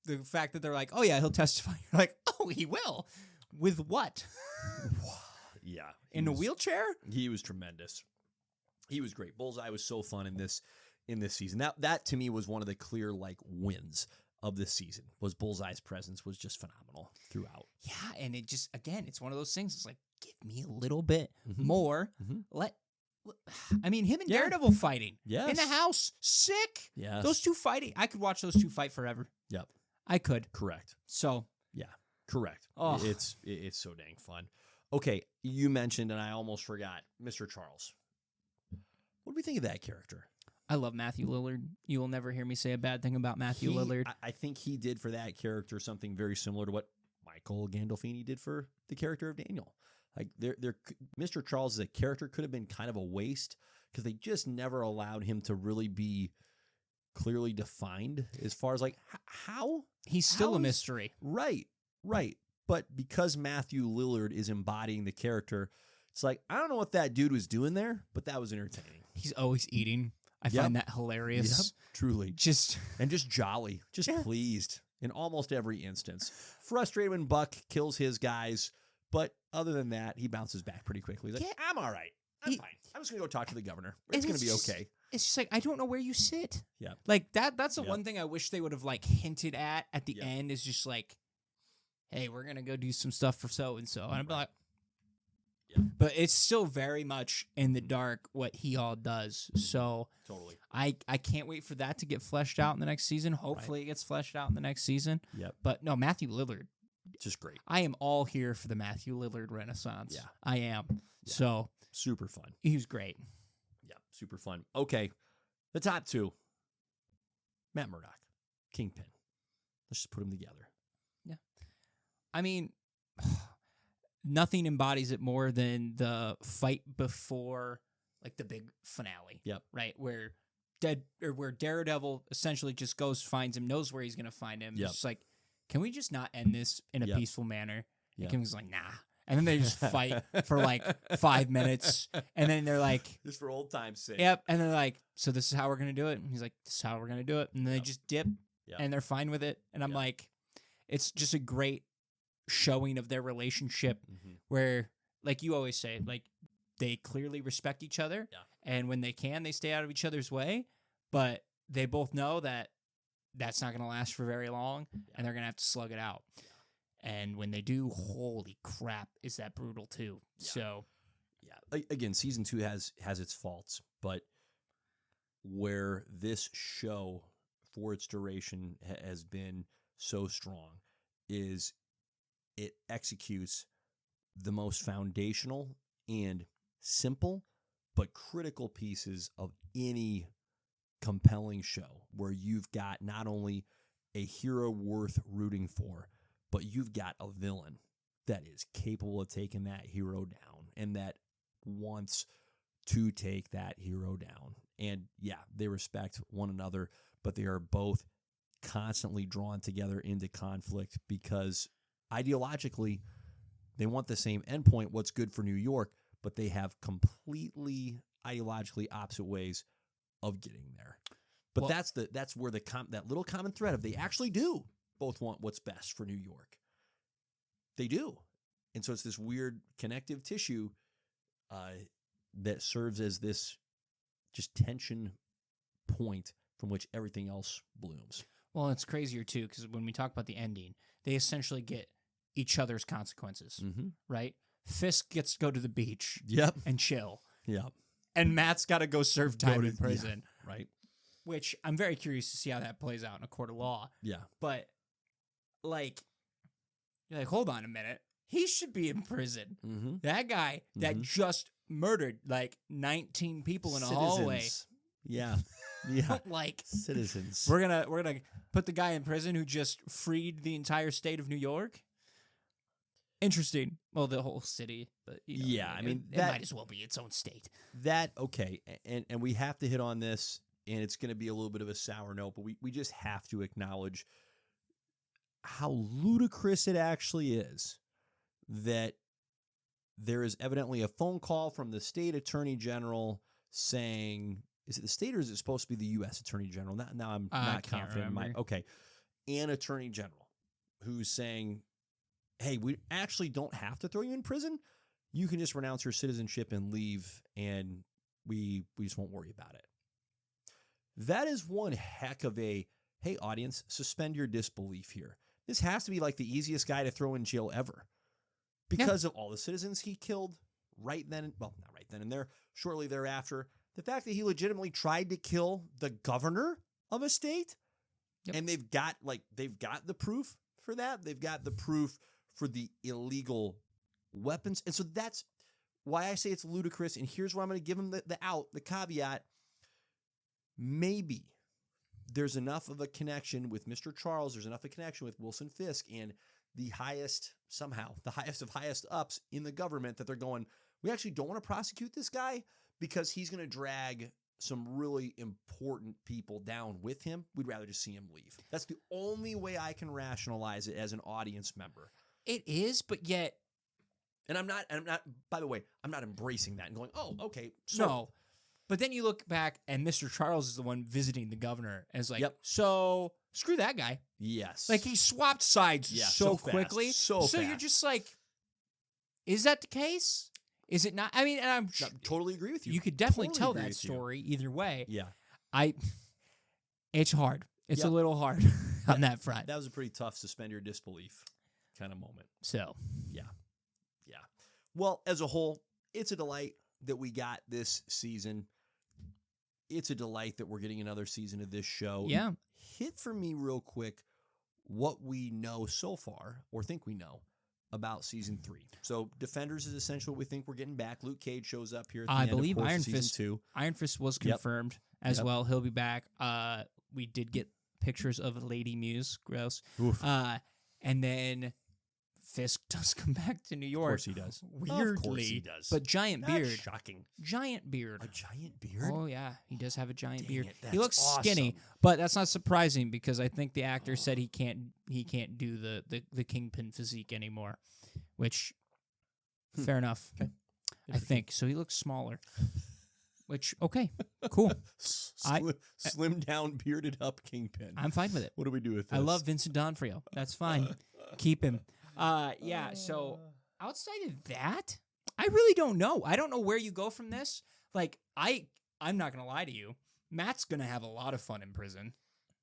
the fact that they're like, oh yeah, he'll testify. You're like, oh, he will. With what? Yeah. In a wheelchair? He was tremendous. He was great. Bullseye was so fun in this season. That to me was one of the clear wins of this season. Was Bullseye's presence was just phenomenal throughout. Yeah, and it just again, it's one of those things. It's like, give me a little bit Mhm. more. Mhm. I mean, him and Yeah. Daredevil fighting Yes. in the house, sick. Yes. Those two fighting, I could watch those two fight forever. Yep. I could. Correct. So Correct. Oh. It's so dang fun. Okay, you mentioned, and I almost forgot, Mr. Charles. What do we think of that character? I love Matthew Lillard. You will never hear me say a bad thing about Matthew Lillard. I think he did for that character something very similar to what Michael Gandolfini did for the character of Daniel. Like, Mr. Charles as a character could have been kind of a waste because they just never allowed him to really be clearly defined as far as how He's still how a is- mystery. Right. But because Matthew Lillard is embodying the character, it's like, I don't know what that dude was doing there, but that was entertaining. He's always eating. I Yep. find that hilarious. Truly. Just And just jolly, just Yeah. pleased in almost every instance. Frustrated when Buck kills his guys, but other than that, he bounces back pretty quickly. He's like, Yeah. I'm all right. I'm fine. I'm just going to go talk to the governor. It's going to be okay. It's just like, I don't know where you sit. Yeah. Like that's the Yep. one thing I wish they would have hinted at the Yep. end is just like, hey, we're gonna go do some stuff for so and so. And I'd be like, Yeah. But it's still very much in the dark what he all does. So Totally. I can't wait for that to get fleshed out in the next season. Hopefully it gets fleshed out in the next season. Yep. But no, Matthew Lillard. Just great. I am all here for the Matthew Lillard renaissance. Yeah. I am. Yeah. So Super fun. he was great. Yeah. Super fun. Okay. The top two. Matt Murdock. Kingpin. Let's just put them together. I mean, nothing embodies it more than the fight before the big finale. Yep. Right? Where Daredevil essentially just goes, finds him, knows where he's gonna find him. Yep. It's just like, can we just not end this in a Yep. peaceful manner? Yep. And King's like, nah. And then they just fight for 5 minutes. And then they're like, Just for old time's sake. yep. And they're like, so this is how we're going to do it. And he's like, this is how we're going to do it. And then they just dip Yep. and they're fine with it. And I'm Yep. like, it's just a great showing of their relationship Mm-hmm. where, like you always say, they clearly respect each other. Yeah. And when they can, they stay out of each other's way. But they both know that that's not going to last for very long. And they're going to have to slug it out. And when they do, holy crap, is that brutal too. Yeah. So, Yeah. Again, season 2 has its faults, but where this show for its duration has been so strong is it executes the most foundational and simple but critical pieces of any compelling show, where you've got not only a hero worth rooting for, but you've got a villain that is capable of taking that hero down and that wants to take that hero down. And yeah, they respect one another, but they are both constantly drawn together into conflict because ideologically they want the same endpoint, what's good for New York, but they have completely ideologically opposite ways of getting there. But Well, that's where that little common thread of they actually do both want what's best for New York. They do. And so it's this weird connective tissue that serves as this just tension point from which everything else blooms. Well, it's crazier too, because when we talk about the ending, they essentially get each other's consequences, right? Fisk gets to go to the beach and chill. Yep. And Matt's got to go serve time in prison. Yeah, right. Which I'm very curious to see how that plays out in a court of law. Yeah. But, like, you're like, hold on a minute. He should be in prison. That guy that just murdered, like, 19 people in a hallway. Yeah. Yeah. Like, citizens. We're gonna put the guy in prison who just freed the entire state of New York. Interesting. Well, the whole city, but I mean, it might as well be its own state. Okay, and we have to hit on this, and it's going to be a little bit of a sour note, but we just have to acknowledge how ludicrous it actually is that there is evidently a phone call from the state attorney general saying, is it the state or is it supposed to be the U.S. attorney general? Now I'm not confident. An attorney general who's saying, hey, we actually don't have to throw you in prison. You can just renounce your citizenship and leave, and we just won't worry about it. That is one heck of a, hey, audience, suspend your disbelief here. This has to be like the easiest guy to throw in jail ever because of all the citizens he killed not right then and there, shortly thereafter. The fact that he legitimately tried to kill the governor of a state, and they've got the proof for that. They've got the proof for the illegal weapons. And so that's why I say it's ludicrous. And here's where I'm going to give him the caveat. Maybe there's enough of a connection with Mr. Charles. There's enough of a connection with Wilson Fisk and the highest of highest ups in the government that they're going, we actually don't want to prosecute this guy because he's going to drag some really important people down with him. We'd rather just see him leave. That's the only way I can rationalize it as an audience member. It is, but yet, and I'm not, by the way, I'm not embracing that and going, oh, okay. So. No. But then you look back and Mr. Charles is the one visiting the governor and is like, so screw that guy. Yes. Like he swapped sides so quickly. So fast. You're just like, is that the case? Is it not? I mean, and I'm totally agree with you. You could definitely tell that story either way. Yeah. It's hard. It's a little hard on that front. That was a pretty tough suspend your disbelief kind of moment. So, yeah. Well, as a whole, it's a delight that we got this season. It's a delight that we're getting another season of this show. Yeah. Hit for me real quick what we know so far, or think we know, about season 3. So Defenders is essentially what we think we're getting back. Luke Cage shows up here at the end, believe of course, Iron season Fist 2. Iron Fist was confirmed as well. He'll be back. We did get pictures of Lady Muse. Gross. And then Fisk does come back to New York. Of course he does. Weirdly. Of course he does. But giant Not beard. Shocking. Giant beard. A giant beard? Oh, yeah. He does have a giant Dang beard. it, that's he looks skinny, awesome. but that's not surprising because I think the actor said he can't do the Kingpin physique anymore, which, fair enough. Okay. I think. So he looks smaller. Which, okay, cool. Slim down, bearded up Kingpin. I'm fine with it. What do we do with this? I love Vincent D'Onofrio. That's fine. Keep him. So outside of that, I really don't know. I don't know where you go from this. Like, I'm not going to lie to you. Matt's going to have a lot of fun in prison.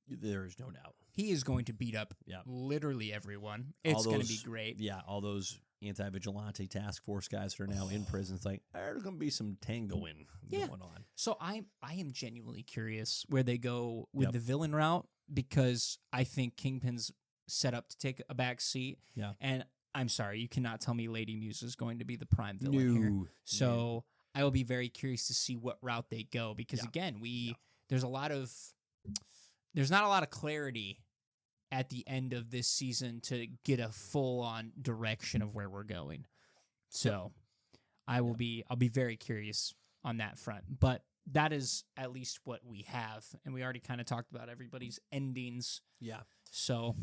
There is no doubt. He is going to beat up literally everyone. It's going to be great. Yeah, all those anti-vigilante task force guys that are now in prison. It's like, there's going to be some tangoing going on. So I am genuinely curious where they go with the villain route because I think Kingpin's set up to take a back seat. Yeah. And I'm sorry, you cannot tell me Lady Muse is going to be the prime villain here. So I will be very curious to see what route they go because again, there's not a lot of clarity at the end of this season to get a full on direction of where we're going. So I'll be very curious on that front. But that is at least what we have, and we already kind of talked about everybody's endings. Yeah. So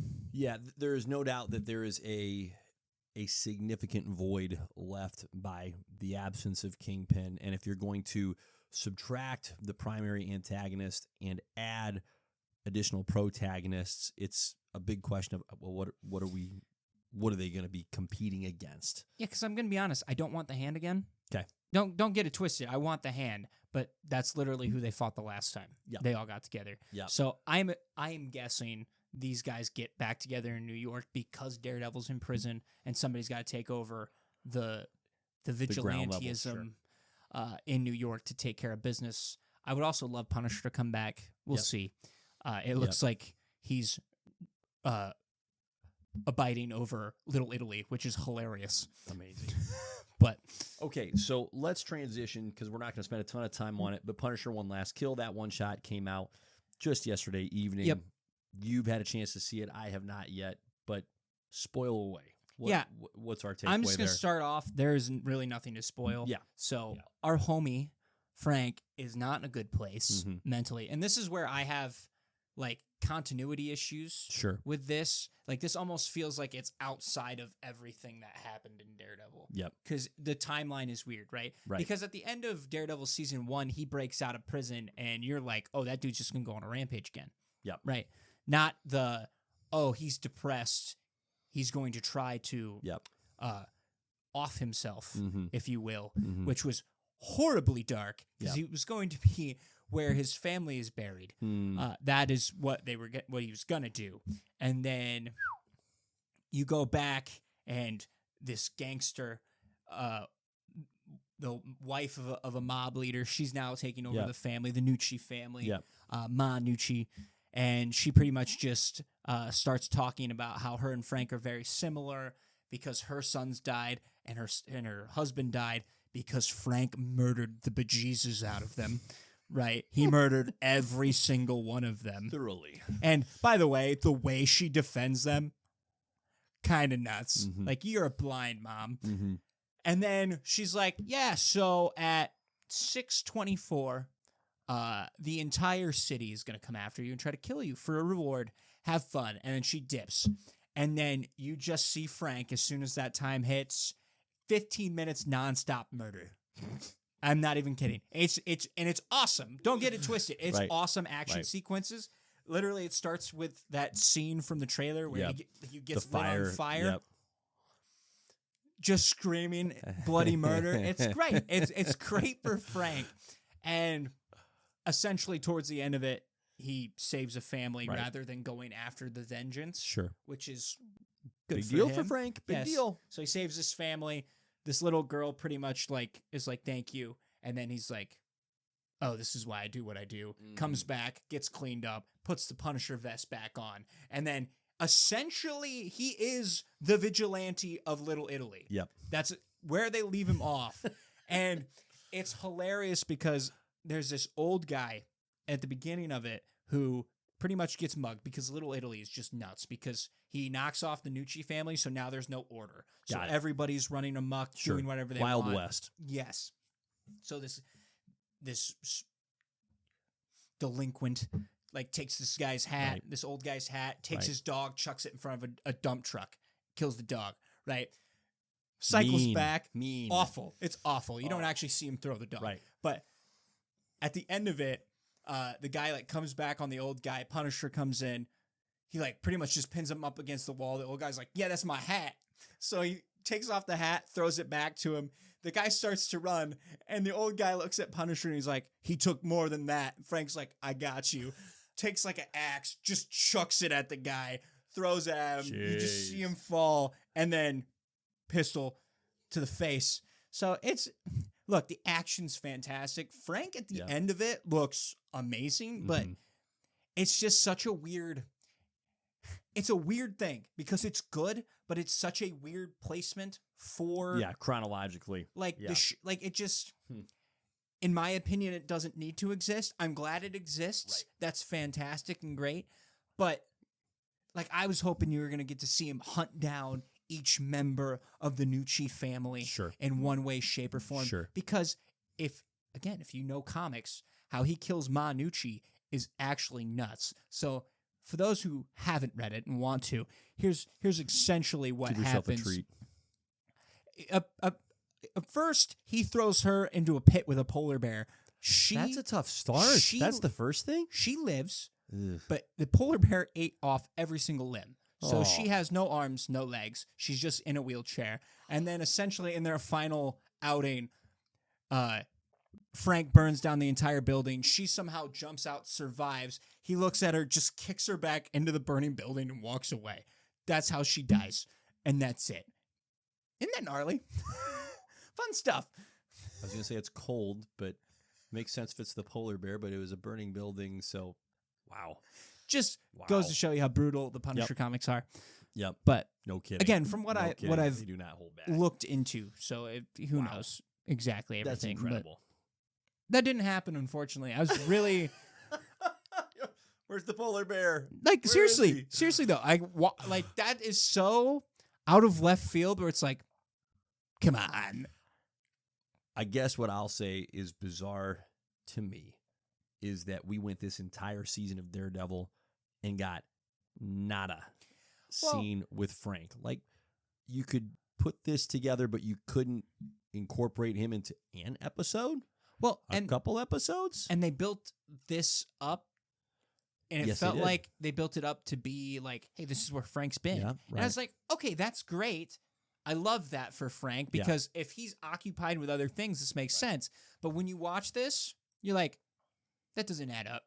there is no doubt that there is a significant void left by the absence of Kingpin, and if you're going to subtract the primary antagonist and add additional protagonists, it's a big question of what are they going to be competing against? Yeah, because I'm going to be honest, I don't want the Hand again. Okay. Don't get it twisted. I want the Hand, but that's literally who they fought the last time. Yeah. They all got together. Yeah. So I am guessing these guys get back together in New York because Daredevil's in prison and somebody's got to take over the vigilantism in New York to take care of business. I would also love Punisher to come back. We'll see. It looks like he's abiding over Little Italy, which is hilarious. Amazing. But okay, so let's transition because we're not going to spend a ton of time on it. But Punisher: One Last Kill, that one shot came out just yesterday evening. Yep. You've had a chance to see it. I have not yet. But spoil away. What's our takeaway? I'm just going to start off. There's really nothing to spoil. Yeah. So our homie Frank is not in a good place mentally, and this is where I have like continuity issues. Sure. With this, like this almost feels like it's outside of everything that happened in Daredevil. Yep. Because the timeline is weird, right? Right. Because at the end of Daredevil season 1, he breaks out of prison, and you're like, oh, that dude's just gonna go on a rampage again. Yep. Right. Not he's depressed. He's going to try to off himself, if you will, which was horribly dark because he was going to be where his family is buried. That is what what he was gonna do, and then you go back and this gangster, the wife of a mob leader, she's now taking over the family, the Nucci family, Ma Nucci, and she pretty much just starts talking about how her and Frank are very similar because her sons died and her husband died because Frank murdered the bejesus out of them. Right. He murdered every single one of them. Thoroughly. And by the way she defends them, kind of nuts. Like, you're a blind mom. And then she's like, yeah, so at 6:24, the entire city is going to come after you and try to kill you for a reward. Have fun. And then she dips. And then you just see Frank, as soon as that time hits, 15 minutes nonstop murder. I'm not even kidding. It's awesome. Don't get it twisted. It's awesome action sequences. Literally, it starts with that scene from the trailer where he gets lit on fire. Yep. Just screaming bloody murder. It's great. It's great for Frank. And essentially, towards the end of it, he saves a family rather than going after the vengeance. Sure. Which is good Big for deal him. for Frank. Big deal. So he saves his family. This little girl pretty much is like, thank you. And then he's like, oh, this is why I do what I do. Comes back, gets cleaned up, puts the Punisher vest back on. And then essentially he is the vigilante of Little Italy. Yep. That's where they leave him off. And it's hilarious because there's this old guy at the beginning of it who pretty much gets mugged because Little Italy is just nuts because he knocks off the Nucci family, so now there's no order. So everybody's running amok, doing whatever they want. Wild West. Yes. So this delinquent takes this guy's hat, this old guy's hat, takes his dog, chucks it in front of a dump truck, kills the dog, right? Cycles back. Mean. Awful. It's awful. You don't actually see him throw the dog. Right. But at the end of it, the guy comes back on the old guy. Punisher comes in. He pretty much just pins him up against the wall. The old guy's like, yeah, that's my hat. So he takes off the hat, throws it back to him. The guy starts to run, and the old guy looks at Punisher, and he's like, he took more than that. Frank's like, I got you. Takes an axe, just chucks it at the guy, throws it at him. You just see him fall, and then pistol to the face. So look, the action's fantastic. Frank at the end of it looks amazing, but it's just such a weird... It's a weird thing because it's good, but it's such a weird placement for chronologically. like Yeah. like it just in my opinion it doesn't need to exist. I'm glad it exists. Right. That's fantastic and great. But like I was hoping you were going to get to see him hunt down each member of the Nucci family Sure. in one way, shape, or form. Sure. Because if you know comics, how he kills Ma Nucci is actually nuts. So for those who haven't read it and want to, here's essentially what Give yourself happens. a treat. First, he throws her into a pit with a polar bear. That's a tough start. she- That's the first thing? She lives, Ugh. but the polar bear ate off every single limb. So Oh. she has no arms, no legs. She's just in a wheelchair. And then essentially in their final outing, Frank burns down the entire building. She somehow jumps out, survives. He looks at her, just kicks her back into the burning building and walks away. That's how she dies. And that's it. Isn't that gnarly? Fun stuff. I was going to say it's cold, but makes sense if it's the polar bear, but it was a burning building, so wow. Just Wow. goes to show you how brutal the Punisher Yep. comics are. Yep. But No kidding. again, from what No what kidding. I've They do not hold back. looked into, so who Wow. knows exactly That's everything. but incredible. that didn't happen, unfortunately. I was really Where's the polar bear? like Where is he? seriously though. Like that is so out of left field where it's like, come on. I guess what I'll say is bizarre to me is that we went this entire season of Daredevil and got nada scene with Frank. Like, you could put this together, but you couldn't incorporate him into an episode? Well, A couple episodes? and they built this up, and it Yes, they felt did. like they built it up to be like, hey, this is where Frank's been. Yeah, And I right. was like, okay, that's great. I love that for Frank Yeah. because if he's occupied with other things, this makes sense. But when you watch this, you're like, that doesn't add up.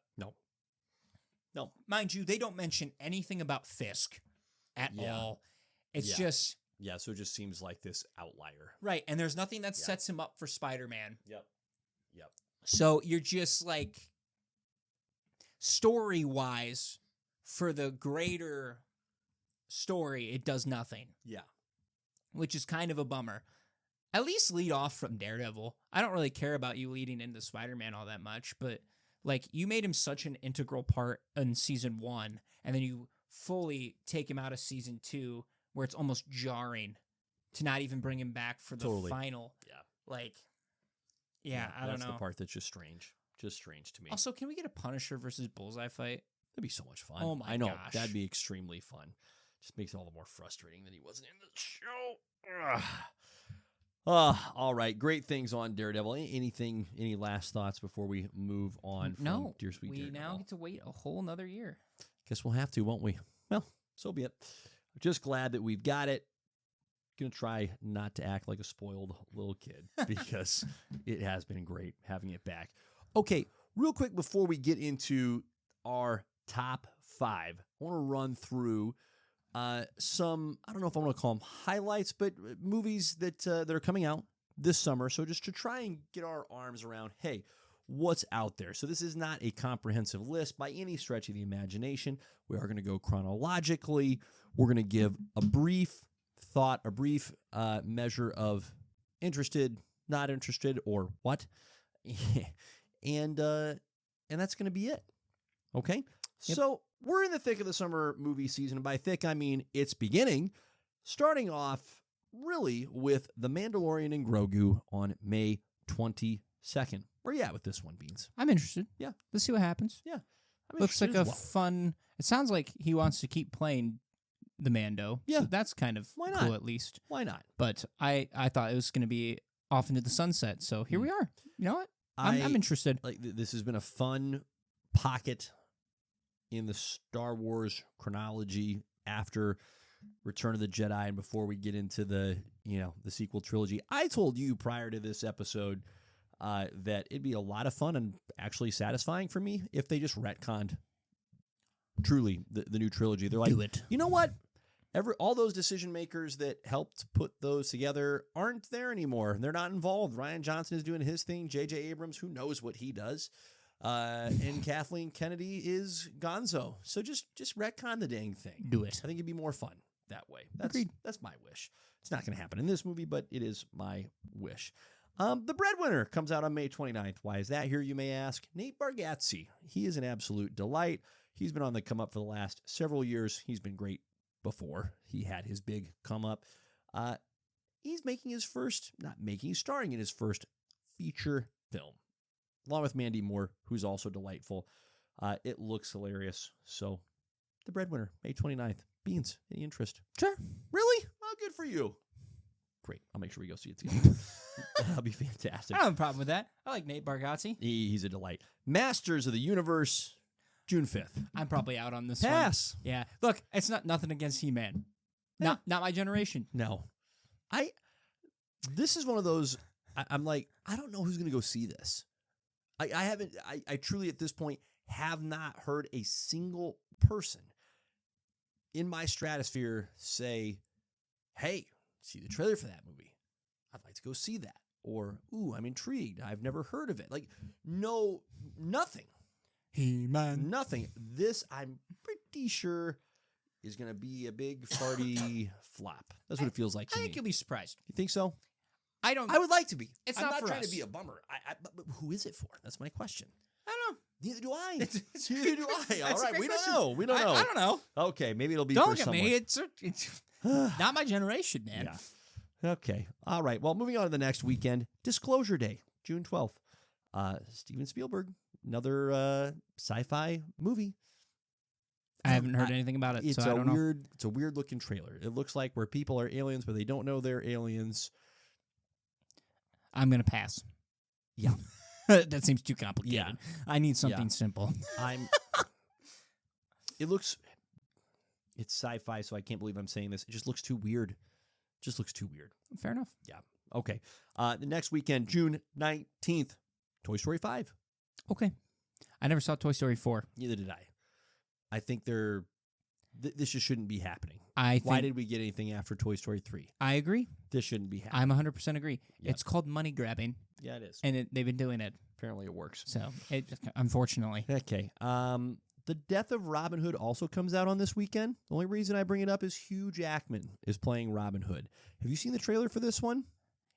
No. Mind you, they don't mention anything about Fisk at Yeah. all. It's Yeah. just, Yeah, so it just seems like this outlier. right. And there's nothing that Yeah. sets him up for Spider-Man. Yep. So you're just like, story-wise, for the greater story, it does nothing, Yeah. which is kind of a bummer. At least lead off from Daredevil. I don't really care about you leading into Spider-Man all that much, but like you made him such an integral part in season 1, and then you fully take him out of season 2, where it's almost jarring to not even bring him back for the Totally. final. Yeah. Like, yeah, I don't That's know. the part that's just strange. Just strange to me. Also, can we get a Punisher versus Bullseye fight? That'd be so much fun. Oh my I know. gosh. That'd be extremely fun. Just makes it all the more frustrating that he wasn't in the show. Ugh. All right. Great things on Daredevil. Any last thoughts before we move on from No, Dear Sweet we Daredevil? now get to wait a whole another year. Guess we'll have to, won't we? Well, so be it. Just glad that we've got it. Gonna try not to act like a spoiled little kid because it has been great having it back. Okay, real quick before we get into our top 5, I want to run through some, I don't know if I want to call them highlights, but movies that are coming out this summer. So just to try and get our arms around, hey, what's out there? So this is not a comprehensive list by any stretch of the imagination. We are going to go chronologically. We're going to give a brief thought, a brief measure of interested, not interested, or what. And that's going to be it. Okay? Yep. So we're in the thick of the summer movie season. And by thick, I mean it's beginning. Starting off really with The Mandalorian and Grogu on May 22nd. Where you at with this one, Beans? I'm interested. Yeah. Let's see what happens. I'm Looks like interested a as well. fun. It sounds like he wants to keep playing the Mando. Yeah. So that's kind of Why cool not? at least. Why not? But I thought it was going to be off into the sunset. So here we are. You know what? I'm interested. Like this has been a fun pocket in the Star Wars chronology after Return of the Jedi and before we get into the sequel trilogy. I told you prior to this episode that it'd be a lot of fun and actually satisfying for me if they just retconned truly the new trilogy. They're like, Do it. you know what? All those decision makers that helped put those together aren't there anymore. They're not involved. Rian Johnson is doing his thing. J.J. Abrams, who knows what he does. And Kathleen Kennedy is gonzo. So just retcon the dang thing. Do it. I think it'd be more fun. that way. Agreed. That's my wish. It's not going to happen in this movie, but it is my wish. The Breadwinner comes out on May 29th. Why is that here, you may ask? Nate Bargatze. He is an absolute delight. He's been on the come up for the last several years. He's been great before he had his big come up. He's starring in his first feature film, along with Mandy Moore, who's also delightful. It looks hilarious. So, The Breadwinner, May 29th. Beans, any interest? Sure. Really? Oh, good for you. Great. I'll make sure we go see it together. That'll be fantastic. I don't have a problem with that. I like Nate Bargatze. He's a delight. Masters of the Universe, June 5th. I'm probably out on this Pass. one. Yeah. Look, it's nothing against He-Man. Not my generation. No. This is one of those, I'm like, I don't know who's going to go see this. I truly at this point have not heard a single person in my stratosphere say, hey, see the trailer for that movie. I'd like to go see that. Or, ooh, I'm intrigued. I've never heard of it. Like, no, nothing. He-Man. Nothing. This, I'm pretty sure, is going to be a big farty flop. That's what it feels like to I me. think you'll be surprised. You think so? I don't. I would like to be. It's I'm not not for trying us. to be a bummer. But who is it for? That's my question. I don't know. Neither do I. It's Neither do I. That's All a right, great we don't question. know. We don't know. I don't know. Okay, maybe it'll be Don't for look at someone. me. It's not my generation, man. Yeah. Okay. All right. Well, moving on to the next weekend, Disclosure Day, June 12th. Steven Spielberg, another sci-fi movie. I haven't heard anything about it, so I don't know. It's a weird looking trailer. It looks like where people are aliens, but they don't know they're aliens. I'm going to pass. Yeah. That seems too complicated. Yeah. I need something simple. It's sci-fi, so I can't believe I'm saying this. It just looks too weird. Fair enough. Yeah. Okay. The next weekend, June 19th, Toy Story 5. Okay. I never saw Toy Story 4. Neither did I. I think this just shouldn't be happening. Why did we get anything after Toy Story 3? I agree. This shouldn't be happening. I'm 100% agree. Yep. It's called money grabbing, Yeah, it is. and they've been doing it. Apparently it works. So, unfortunately. Okay. The Death of Robin Hood also comes out on this weekend. The only reason I bring it up is Hugh Jackman is playing Robin Hood. Have you seen the trailer for this one?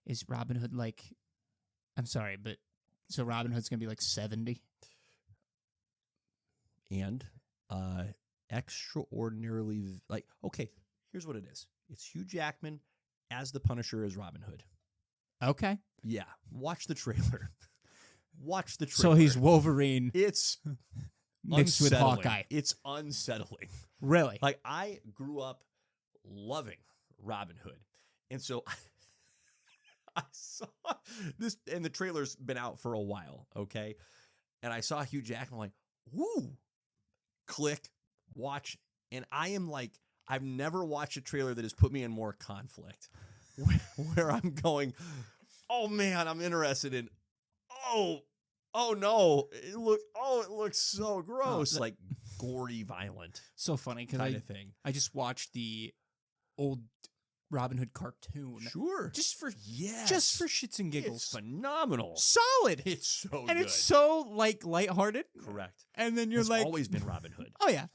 Is Robin Hood like... I'm sorry, but... So Robin Hood's going to be like 70? And extraordinarily... okay, here's what it is. It's Hugh Jackman as the Punisher as Robin Hood. Okay. Yeah. Watch the trailer. So he's Wolverine It's... mixed with unsettling. Hawkeye. It's unsettling. Really? Like, I grew up loving Robin Hood. And so I saw this, and the trailer's been out for a while, okay? And I saw Hugh Jackman, I'm like, woo! Click, watch. And I am like, I've never watched a trailer that has put me in more conflict. Where I'm going, oh man, I'm interested in, oh no, it looks so gross, like gory, violent, So funny because kind of thing. I just watched the old Robin Hood cartoon. Sure, Just for yes, just for shits and it's giggles. phenomenal. Solid. It's so And good. it's so like lighthearted. Correct. And then you're It's like, always been Robin Hood. oh yeah.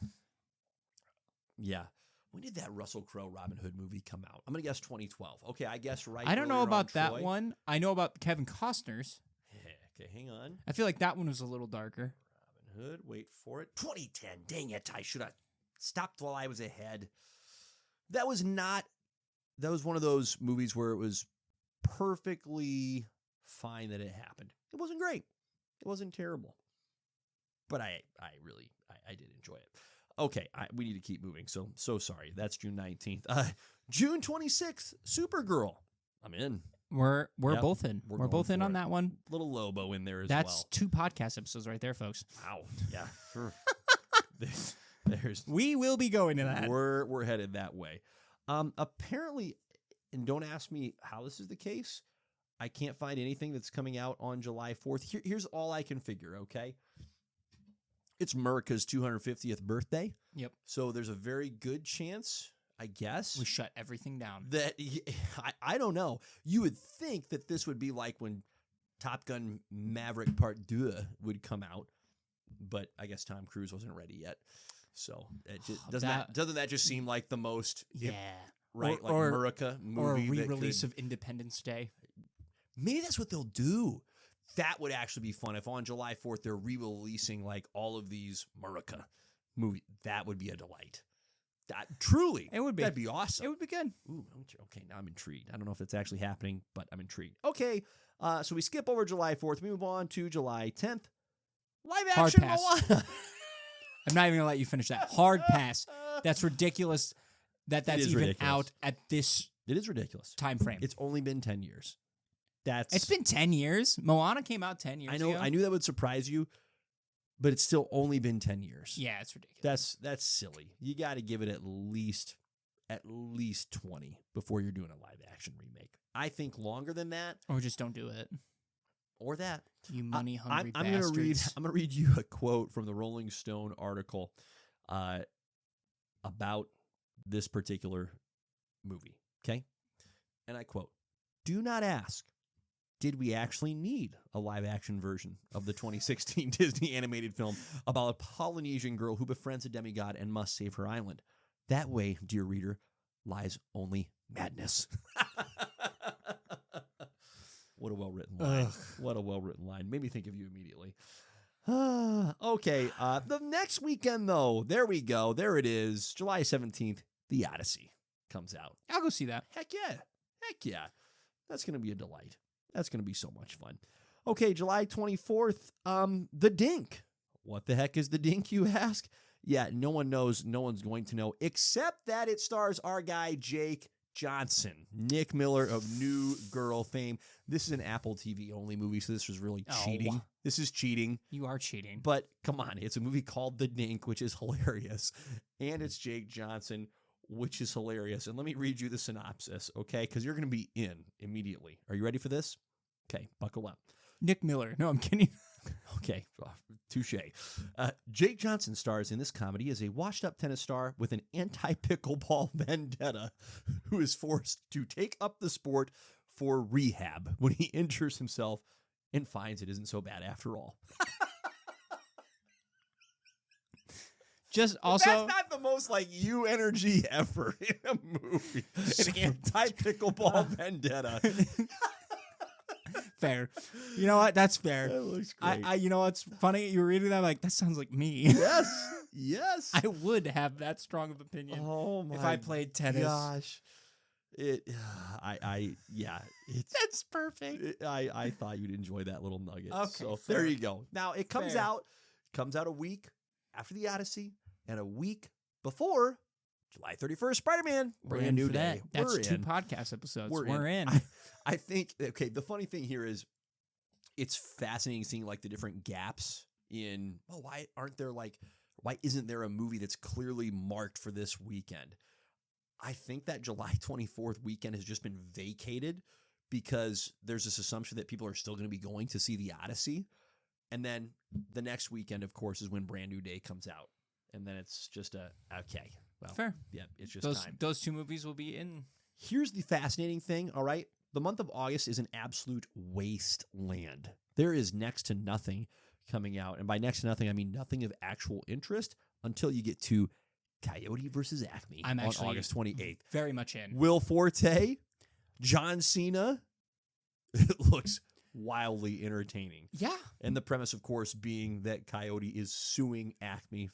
Yeah. When did that Russell Crowe Robin Hood movie come out? I'm gonna guess 2012. Okay, I guess right. I don't know earlier about on that Troy. one. I know about Kevin Costner's. Okay, hang on. I feel like that one was a little darker. Robin Hood, wait for it. 2010. Dang it! I should have stopped while I was ahead. That was one of those movies where it was perfectly fine that it happened. It wasn't great. It wasn't terrible. But I did enjoy it. Okay, we need to keep moving. So sorry. That's June 19th. June 26th, Supergirl. I'm in. We're Yep, both in. we're We're both going in for on it. that one. Little Lobo in there as That's well. 2 podcast episodes right there, folks. Wow. Yeah. Sure. There's We will be going to that. we're headed that way. Apparently, and don't ask me how this is the case. I can't find anything that's coming out on July 4th. Here's all I can figure, okay? It's America's 250th birthday. Yep. So there's a very good chance, I guess, We shut everything down. that I don't know. You would think that this would be like when Top Gun Maverick Part 2 would come out, but I guess Tom Cruise wasn't ready yet. So doesn't that just seem like the most right? Or America movie or a re-release of Independence Day. Maybe that's what they'll do. That would actually be fun if on July 4th they're re-releasing like all of these America movies. That would be a delight. That truly, it would be. That'd be awesome. It would be good. Ooh, okay. Now I'm intrigued. I don't know if it's actually happening, but I'm intrigued. Okay, so we skip over July 4th. We move on to July 10th. Live action Moana. I'm not even gonna let you finish that. Hard pass. That's ridiculous. That's even ridiculous. Out at this. It is ridiculous time frame. It's only been 10 years. It's been 10 years. Moana came out 10 years ago. I knew that would surprise you, but it's still only been 10 years. Yeah, it's ridiculous. That's silly. You got to give it at least 20 before you're doing a live action remake. I think longer than that, or just don't do it. Or that. You money hungry I'm bastards. I'm gonna read you a quote from the Rolling Stone article about this particular movie. Okay, and I quote: "Do not ask, did we actually need a live-action version of the 2016 Disney animated film about a Polynesian girl who befriends a demigod and must save her island? That way, dear reader, lies only madness." What a well-written line. What a well-written line. Made me think of you immediately. Okay, the next weekend, though, there we go. There it is. July 17th, The Odyssey comes out. I'll go see that. Heck yeah. That's going to be a delight. That's going to be so much fun. Okay, July 24th, The Dink. What the heck is The Dink, you ask? Yeah, no one knows. No one's going to know, except that it stars our guy, Jake Johnson, Nick Miller of New Girl fame. This is an Apple TV only movie, so this was really cheating. This is cheating. You are cheating. But come on, it's a movie called The Dink, which is hilarious. And it's Jake Johnson, which is hilarious. And let me read you the synopsis, okay? Because you're going to be in immediately. Are you ready for this? Okay, buckle up. Nick Miller. No, I'm kidding. Okay, touche. Jake Johnson stars in this comedy as a washed-up tennis star with an anti-pickleball vendetta who is forced to take up the sport for rehab when he injures himself and finds it isn't so bad after all. Just also, that's not the most like you energy ever in a movie. An anti-pickleball vendetta. Fair. You know what? That's fair. That looks great. You know what's funny? You were reading that, I'm like, that sounds like me. Yes. I would have that strong of opinion. Oh my! If I played tennis. Gosh. That's perfect. I thought you'd enjoy that little nugget. Okay, so fair. there you go. Now it comes out a week after the Odyssey and a week before July 31st, Spider-Man. Brand new day. That's 2 podcast episodes. We're in. I think, okay, the funny thing here is it's fascinating seeing like the different gaps in, why isn't there a movie that's clearly marked for this weekend? I think that July 24th weekend has just been vacated because there's this assumption that people are still going to be going to see the Odyssey. And then the next weekend, of course, is when Brand New Day comes out. And then it's just okay. Well, fair. Yeah, it's just time. Those 2 movies will be in. Here's the fascinating thing, all right? The month of August is an absolute wasteland. There is next to nothing coming out. And by next to nothing, I mean nothing of actual interest until you get to Coyote versus Acme on August 28th. Very much in. Will Forte, John Cena. It looks wildly entertaining. Yeah. And the premise, of course, being that Coyote is suing Acme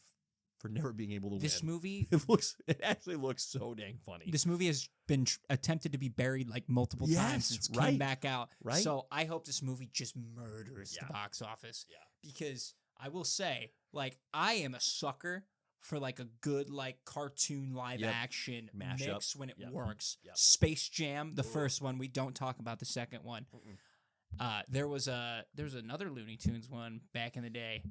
for never being able to win. This movie, it actually looks so dang funny. This movie has been attempted to be buried like multiple times since it came back out. Right. So I hope this movie just murders the box office. Yeah. Because I will say, like, I am a sucker for like a good like cartoon live action mix when it works. Yep. Space Jam, the first one. We don't talk about the second one. There was another Looney Tunes one back in the day.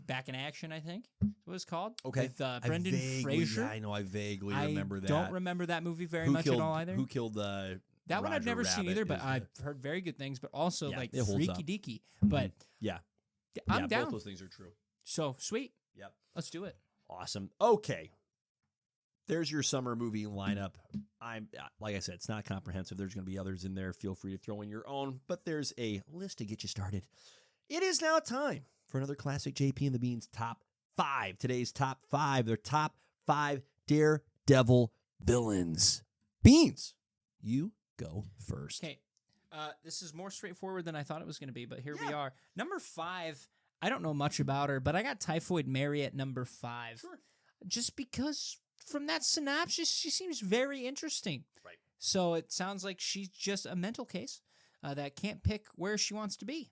Back in Action, I think is what it's called. Okay. With Brendan Fraser. Yeah, I know. I vaguely remember that. I don't remember that movie very much at all either. Who killed that one I've never seen either, but I've heard very good things, but also like freaky deaky. But I'm down. Both those things are true. So sweet. Yep. Let's do it. Awesome. Okay. There's your summer movie lineup. Like I said, it's not comprehensive. There's going to be others in there. Feel free to throw in your own, but there's a list to get you started. It is now time for another classic JP and the Beans top 5. Today's top 5. Their top 5 Daredevil villains. Beans, you go first. Okay. This is more straightforward than I thought it was going to be, but here we Yeah. are. Number 5, I don't know much about her, but I got Typhoid Mary at number 5. Sure. Just because from that synopsis, she seems very interesting. Right. So it sounds like she's just a mental case that can't pick where she wants to be.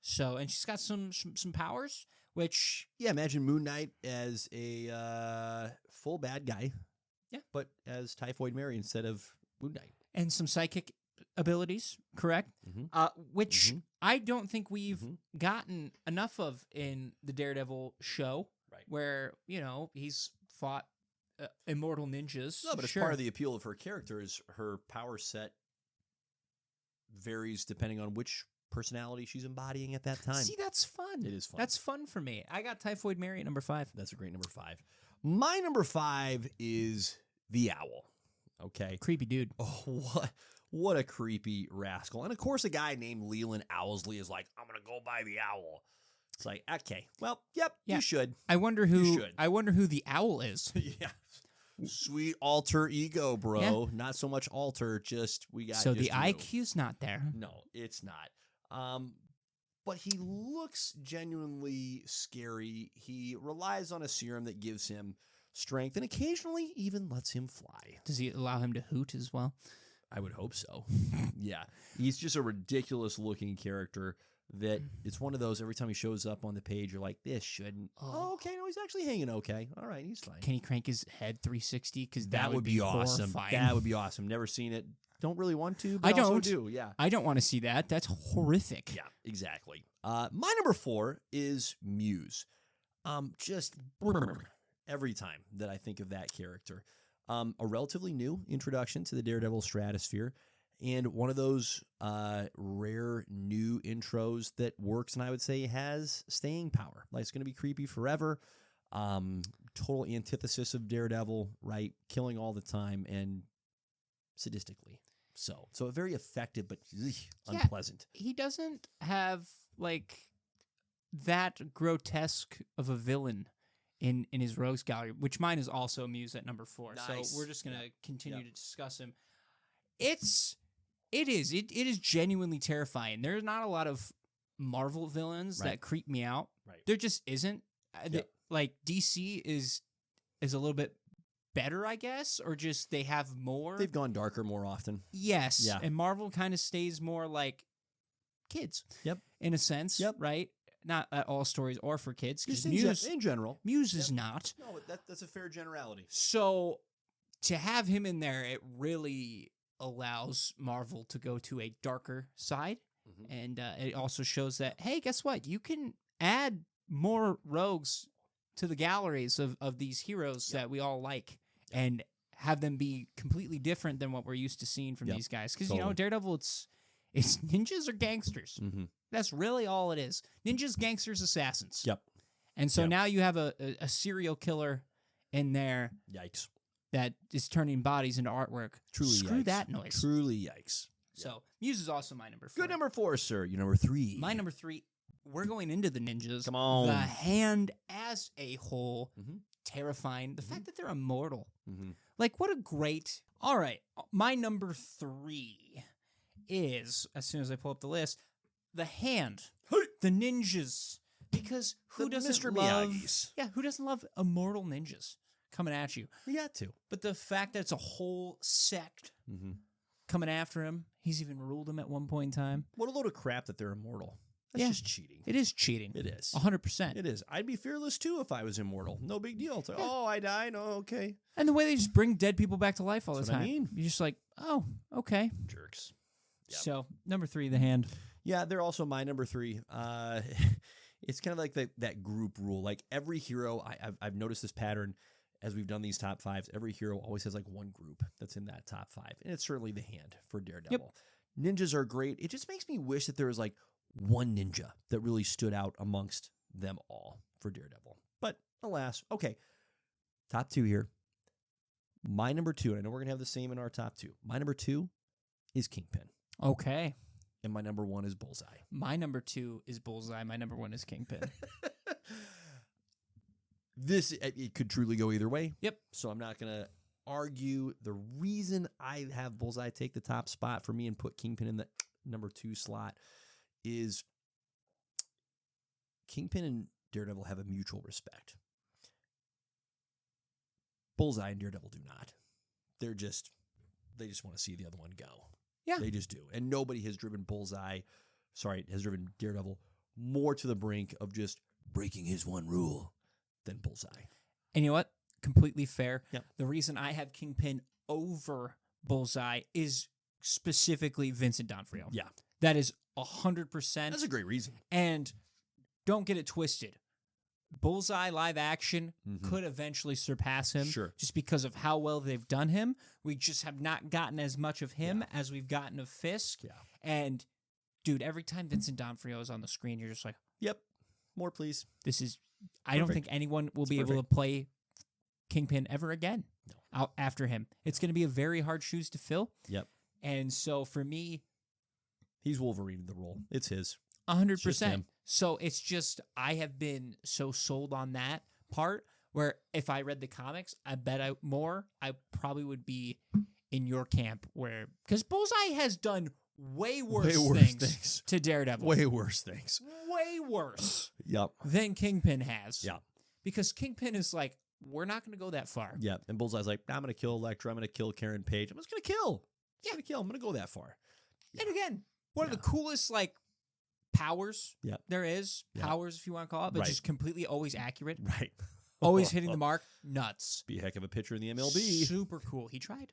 So, and she's got some powers, which... Yeah, imagine Moon Knight as a full bad guy. Yeah. But as Typhoid Mary instead of Moon Knight. And some psychic abilities, correct? Which I don't think we've gotten enough of in the Daredevil show, Right. where, you know, he's fought immortal ninjas. No, but it's part of the appeal of her character is her power set varies depending on which personality she's embodying at that time. See, that's fun. It is fun. That's fun for me. I got Typhoid Mary at number 5. That's a great number 5. My number 5 is the Owl. Okay. Creepy dude. Oh, what a creepy rascal. And of course, a guy named Leland Owlsley is like, I'm going to go by the Owl. It's like, okay, well, yep, Yeah. you should. I wonder You who. should. I wonder who the owl is. Yeah. Sweet alter ego, bro. Yeah. Not so much alter, just we got So just the you. IQ's not there. No, it's not. But he looks genuinely scary. He relies on a serum that gives him strength and occasionally even lets him fly. Does he allow him to hoot as well? I would hope so. Yeah. He's just a ridiculous looking character that it's one of those every time he shows up on the page, you're like, this shouldn't. Oh, okay. No, he's actually hanging okay. All right. He's fine. Can he crank his head 360? Because That would be awesome. horrifying. That would be awesome. Never seen it. Don't really want to, but I also don't. do. Yeah. I don't want to see that. That's horrific. Yeah, exactly. My number 4 is Muse. Just every time that I think of that character. A relatively new introduction to the Daredevil stratosphere, and one of those rare new intros that works, and I would say has staying power. Like, it's going to be creepy forever. Total antithesis of Daredevil, right? Killing all the time and sadistically. So a very effective but unpleasant. He doesn't have like that grotesque of a villain in his rogues gallery, which mine is also Muse at number 4. Nice. So we're just gonna continue to discuss him. It is genuinely terrifying. There's not a lot of Marvel villains that creep me out. Right. There just isn't. Like DC is a little bit better, I guess, or just they have more. They've gone darker more often. Yes. Yeah. And Marvel kind of stays more like kids. Yep. In a sense. Yep. Right? Not that all stories are for kids. Just Because in general. Muse is not. No, but that's a fair generality. So to have him in there, it really allows Marvel to go to a darker side. And it also shows that, hey, guess what? You can add more rogues to the galleries of these heroes that we all like and have them be completely different than what we're used to seeing from these guys. Because, you know, Daredevil, it's ninjas or gangsters. That's really all it is. Ninjas, gangsters, assassins. Yep. And so now you have a serial killer in there Yikes. that is turning bodies into artwork. Truly Screw yikes. that noise. Truly yikes. So Muse is also my number 4. Good number 4, sir. Your number 3. My number 3, we're going into the ninjas. Come on. The Hand as a whole, terrifying. The fact that they're immortal. Like, what a great... All right, my number 3 is, as soon as I pull up the list, the Hand. The ninjas. Because who doesn't Mr. love... Miyagi's. Yeah, who doesn't love immortal ninjas coming at you? You got to. But the fact that it's a whole sect coming after him, he's even ruled him at one point in time. What a load of crap that they're immortal. That's just cheating. It is cheating. It is. 100%. It is. I'd be fearless too if I was immortal. No big deal. It's like, oh, I died. Oh, okay. And the way they just bring dead people back to life all That's the what I time. mean. You're just like, oh, okay. Jerks. Yep. So, number 3, the Hand. Yeah, they're also my number 3. It's kind of like that group rule. Like every hero, I've noticed this pattern as we've done these top 5s. Every hero always has like one group that's in that top 5. And it's certainly the Hand for Daredevil. Ninjas are great. It just makes me wish that there was like one ninja that really stood out amongst them all for Daredevil. But alas, okay. Top 2 here. My number 2, and I know we're going to have the same in our top 2. My number 2 is Kingpin. Okay. And my number 1 is Bullseye. My number 2 is Bullseye. My number 1 is Kingpin. it could truly go either way. Yep. So I'm not going to argue. The reason I have Bullseye take the top spot for me and put Kingpin in the number 2 slot is Kingpin and Daredevil have a mutual respect. Bullseye and Daredevil do not. They just want to see the other one go. Yeah. They just do. And nobody has driven Daredevil more to the brink of just breaking his one rule than Bullseye. And you know what? Completely fair. Yep. The reason I have Kingpin over Bullseye is specifically Vincent D'Onofrio. Yeah. That is 100%. That's a great reason. And don't get it twisted. Bullseye live action could eventually surpass him. Sure. Just because of how well they've done him. We just have not gotten as much of him as we've gotten of Fisk. Yeah. And, dude, every time Vincent D'Onofrio is on the screen, you're just like, Yep. More, please. this is... I don't think anyone will be able to play Kingpin ever again out after him. It's going to be a very hard shoes to fill. Yep. And so for me... He's Wolverine the role. It's his. 100%. So it's just, I have been so sold on that part where if I read the comics, I bet I probably would be in your camp where, because Bullseye has done way worse things to Daredevil. Way worse things. Way worse Yep. than Kingpin has. Yeah. Because Kingpin is like, we're not going to go that far. Yeah. And Bullseye's like, I'm going to kill Elektra. I'm going to kill Karen Page. I'm just going to kill. I'm going to go that far. Yeah. And again, one of the coolest, like, powers there is. Powers, if you want to call it, but just completely always accurate. Right. Always hitting the mark. Nuts. Be a heck of a pitcher in the MLB. Super cool. He tried.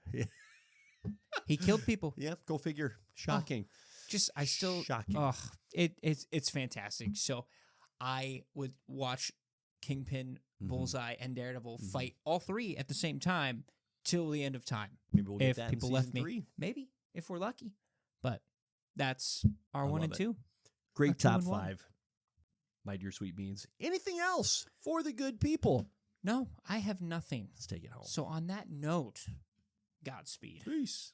He killed people. Yeah, go figure. Shocking. Shocking. Oh, it's fantastic. So I would watch Kingpin, Bullseye, and Daredevil fight all three at the same time till the end of time. Maybe we'll get if that people in left season me. 3. Maybe, if we're lucky. But that's our 1 and 2. Great Our 2 top and 1. 5. My dear sweet beans. Anything else for the good people? No, I have nothing. Let's take it home. So on that note, Godspeed. Peace.